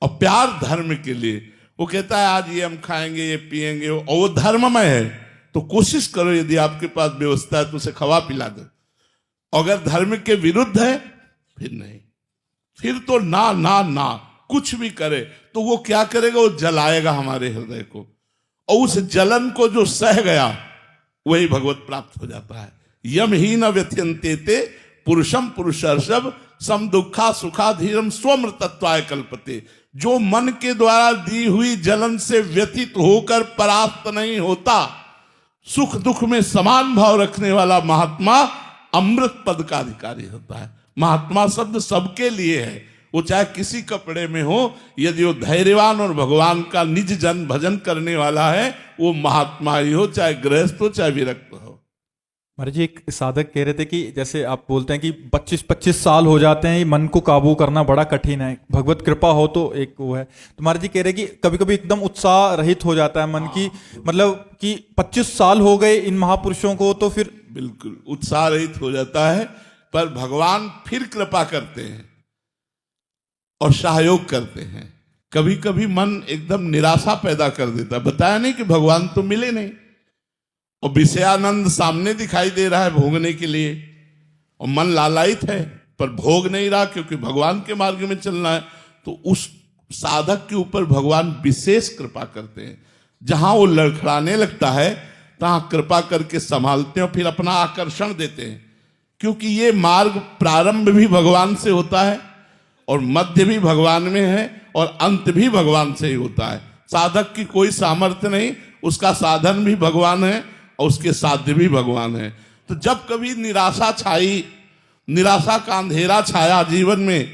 और प्यार धर्म के लिए। वो कहता है आज ये हम खाएंगे, ये पिएंगे, और वो धर्ममय है, तो कोशिश करो यदि आपके पास व्यवस्था है तो उसे खवा पिला दो। अगर धर्म के विरुद्ध है फिर नहीं, फिर तो ना ना ना, कुछ भी करे तो वो क्या करेगा, वो जलाएगा हमारे हृदय को, और उस जलन को जो सह गया वही भगवत प्राप्त हो जाता है। यम ही न व्यथ्यन्ते पुरुषम पुरुषर्षभ सम दुखा सुखा धीरम स्वमृतत्वाय कल्पते। जो मन के द्वारा दी हुई जलन से व्यथित होकर परास्त नहीं होता, सुख दुख में समान भाव रखने वाला महात्मा अमृत पद का अधिकारी होता है। महात्मा शब्द सबके लिए है, वो चाहे किसी कपड़े में हो, यदि वो धैर्यवान और भगवान का निज जन भजन करने वाला है, वो महात्मा ही हो, चाहे गृहस्थ हो चाहे विरक्त हो।
महाराज जी, एक साधक कह रहे थे कि जैसे आप बोलते हैं कि 25-25 साल हो जाते हैं, मन को काबू करना बड़ा कठिन है, भगवत कृपा हो तो एक वो है। तो महाराज जी कह रहे हैं कि कभी कभी एकदम उत्साह रहित हो जाता है मन की, मतलब कि 25 साल हो गए इन महापुरुषों को, तो फिर
बिल्कुल उत्साह रहित हो जाता है। पर भगवान फिर कृपा करते हैं और सहयोग करते हैं। कभी कभी मन एकदम निराशा पैदा कर देता है। बताया नहीं कि भगवान तो मिले नहीं, और विषयानंद सामने दिखाई दे रहा है भोगने के लिए, और मन लालायित है पर भोग नहीं रहा, क्योंकि भगवान के मार्ग में चलना है। तो उस साधक के ऊपर भगवान विशेष कृपा करते हैं। जहां वो लड़खड़ाने लगता है तहां कृपा करके संभालते हैं और फिर अपना आकर्षण देते हैं। क्योंकि ये मार्ग प्रारंभ भी भगवान से होता है, और मध्य भी भगवान में है, और अंत भी भगवान से ही होता है। साधक की कोई सामर्थ्य नहीं, उसका साधन भी भगवान है और उसके साध्य भी भगवान है। तो जब कभी निराशा छाई, निराशा का अंधेरा छाया जीवन में,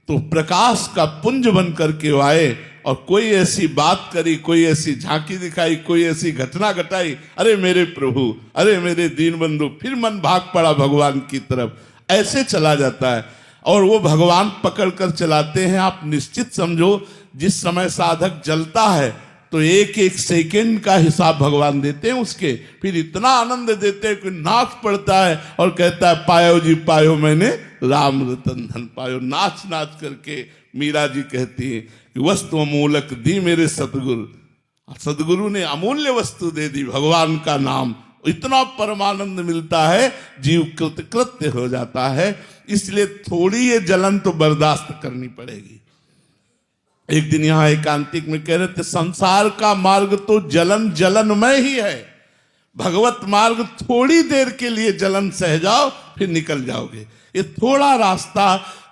तो प्रकाश का पुंज बन करके आए और कोई ऐसी बात करी, कोई ऐसी झांकी दिखाई, कोई ऐसी घटना घटाई, अरे मेरे प्रभु, अरे मेरे दीन बंधु, फिर मन भाग पड़ा भगवान की तरफ। ऐसे चला जाता है, और वो भगवान पकड़ कर चलाते हैं। आप निश्चित समझो, जिस समय साधक जलता है तो एक एक सेकंड का हिसाब भगवान देते हैं उसके। फिर इतना आनंद देते हैं कि नाच पड़ता है और कहता है पायो जी पायो, मैंने राम रतन धन पायो। नाच नाच करके मीरा जी कहती है कि वस्तु अमूलक दी मेरे सतगुरु, सदगुरु ने अमूल्य वस्तु दे दी, भगवान का नाम। इतना परमानंद मिलता है, जीव कृतकृत्य हो जाता है। इसलिए थोड़ी ये जलन तो बर्दाश्त करनी पड़ेगी। एक दिन यहां एकांतिक में कह रहे थे, संसार का मार्ग तो जलन जलनमय ही है। भगवत मार्ग थोड़ी देर के लिए जलन सह जाओ, फिर निकल जाओगे। ये थोड़ा रास्ता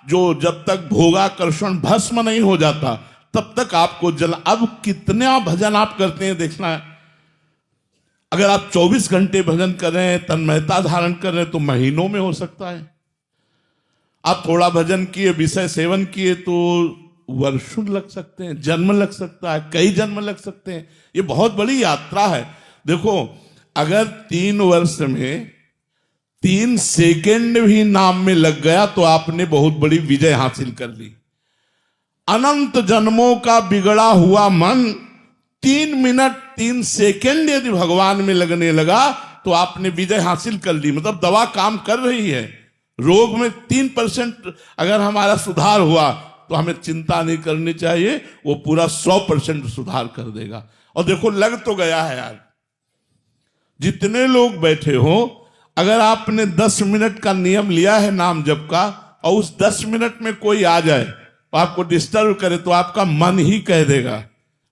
जो जब तक भोगाकर्षण भस्म नहीं हो जाता तब तक आपको जलन। अब कितना भजन आप करते हैं देखना है। अगर आप 24 घंटे भजन कर रहे हैं, तन्मयता धारण कर रहे हैं, तो महीनों में हो सकता है। आप थोड़ा भजन किए, विषय सेवन किए, तो वर्षों लग सकते हैं, जन्म लग सकता है, कई जन्म लग सकते हैं। ये बहुत बड़ी यात्रा है। देखो, अगर 3 वर्ष में 3 सेकंड भी नाम में लग गया तो आपने बहुत बड़ी विजय हासिल कर ली। अनंत जन्मों का बिगड़ा हुआ मन 3 मिनट 3 सेकंड यदि भगवान में लगने लगा तो आपने विजय हासिल कर ली। मतलब दवा काम कर रही है। रोग में 3% अगर हमारा सुधार हुआ तो हमें चिंता नहीं करनी चाहिए, वो पूरा 100% सुधार कर देगा। और देखो, लग तो गया है यार। जितने लोग बैठे हो, अगर आपने 10 मिनट का नियम लिया है नाम जप का, और उस 10 मिनट में कोई आ जाए तो आपको डिस्टर्ब करे, तो आपका मन ही कह देगा,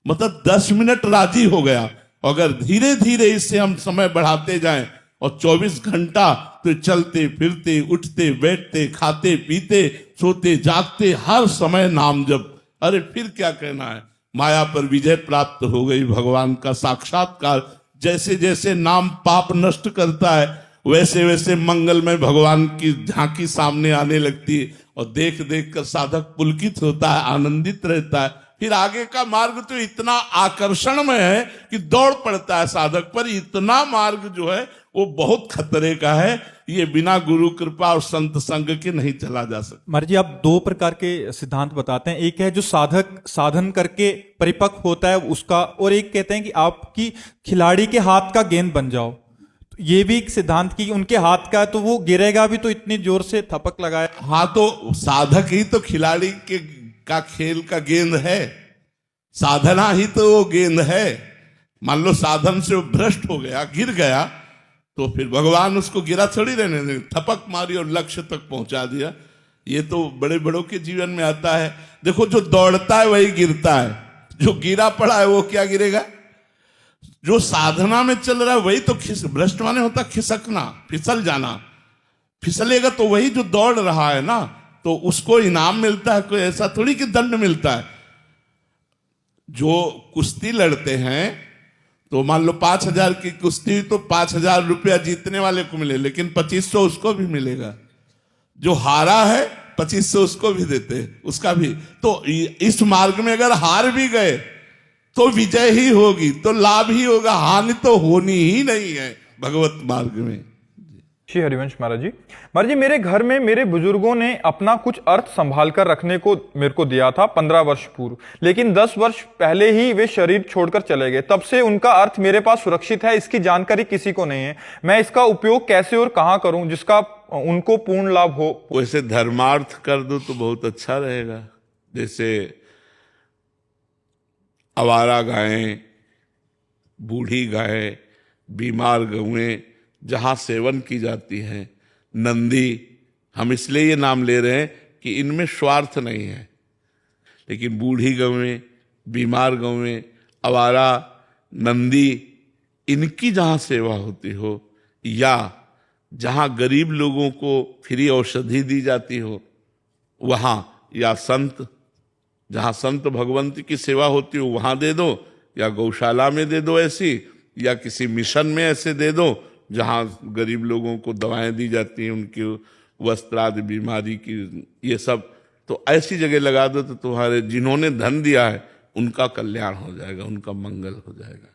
मतलब 10 मिनट राजी हो गया। अगर धीरे धीरे इससे हम समय बढ़ाते जाएं और 24 घंटा तो चलते फिरते उठते बैठते खाते पीते सोते जागते हर समय नाम जप, अरे फिर क्या कहना है। माया पर विजय प्राप्त हो गई, भगवान का साक्षात्कार। जैसे जैसे नाम पाप नष्ट करता है, वैसे वैसे मंगलमय भगवान की झांकी सामने आने लगती है, और देख देख कर साधक पुलकित होता है, आनंदित रहता है। फिर आगे का मार्ग तो इतना आकर्षणमय है कि दौड़ पड़ता है साधक पर। इतना मार्ग जो है वो बहुत खतरे का है, ये बिना गुरु कृपा और संत संग के नहीं चला जा सकता।
महाराज जी, आप दो प्रकार के सिद्धांत बताते हैं, एक है जो साधक साधन करके परिपक्व होता है उसका, और एक कहते हैं कि आपकी खिलाड़ी के हाथ का गेंद बन जाओ। ये भी एक सिद्धांत की उनके हाथ का है तो वो गिरेगा भी तो इतनी जोर से थपक लगाए।
हाँ, तो साधक ही तो खिलाड़ी के का खेल का गेंद है, साधना ही तो वो गेंद है। मान लो साधन से वो भ्रष्ट हो गया, गिर गया, तो फिर भगवान उसको गिरा थोड़ी रहने देंगे, थपक मारी और लक्ष्य तक पहुंचा दिया। ये तो बड़े बड़ों के जीवन में आता है। देखो, जो दौड़ता है वही गिरता है, जो गिरा पड़ा है वो क्या गिरेगा। जो साधना में चल रहा है वही तो भ्रष्ट माने होता खिसकना, फिसल जाना। फिसलेगा तो वही जो दौड़ रहा है ना, तो उसको इनाम मिलता है, कोई ऐसा थोड़ी कि दंड मिलता है। जो कुश्ती लड़ते हैं तो मान लो 5000 की कुश्ती, तो 5000 रुपया जीतने वाले को मिले, लेकिन 2500 उसको भी मिलेगा। जो हारा है 2500 उसको भी देते, उसका भी। तो इस मार्ग में अगर हार भी गए तो विजय ही होगी, तो लाभ ही होगा, हानि तो होनी ही नहीं है भगवत मार्ग में।
श्री हरिवंश महाराज जी, मेरे घर में मेरे बुजुर्गों ने अपना कुछ अर्थ संभाल कर रखने को मेरे को दिया था 15 वर्ष पूर्व, लेकिन 10 वर्ष पहले ही वे शरीर छोड़कर चले गए। तब से उनका अर्थ मेरे पास सुरक्षित है, इसकी जानकारी किसी को नहीं है। मैं इसका उपयोग कैसे और कहां करूं जिसका उनको पूर्ण लाभ हो।
वैसे धर्मार्थ कर दो तो बहुत अच्छा रहेगा। जैसे आवारा गायें, बूढ़ी गाय, बीमार गौएं जहां सेवन की जाती हैं, नंदी, हम इसलिए ये नाम ले रहे हैं कि इनमें स्वार्थ नहीं है। लेकिन बूढ़ी गौएं, बीमार गौएं, आवारा, नंदी, इनकी जहां सेवा होती हो, या जहां गरीब लोगों को फ्री औषधि दी जाती हो वहां, या संत, जहां संत भगवंत की सेवा होती हो वहां दे दो, या गौशाला में दे दो ऐसी, या किसी मिशन में ऐसे दे दो जहां गरीब लोगों को दवाएं दी जाती हैं, उनकी वस्त्र आदि बीमारी की, ये सब। तो ऐसी जगह लगा दो तो तुम्हारे जिन्होंने धन दिया है उनका कल्याण हो जाएगा, उनका मंगल हो जाएगा।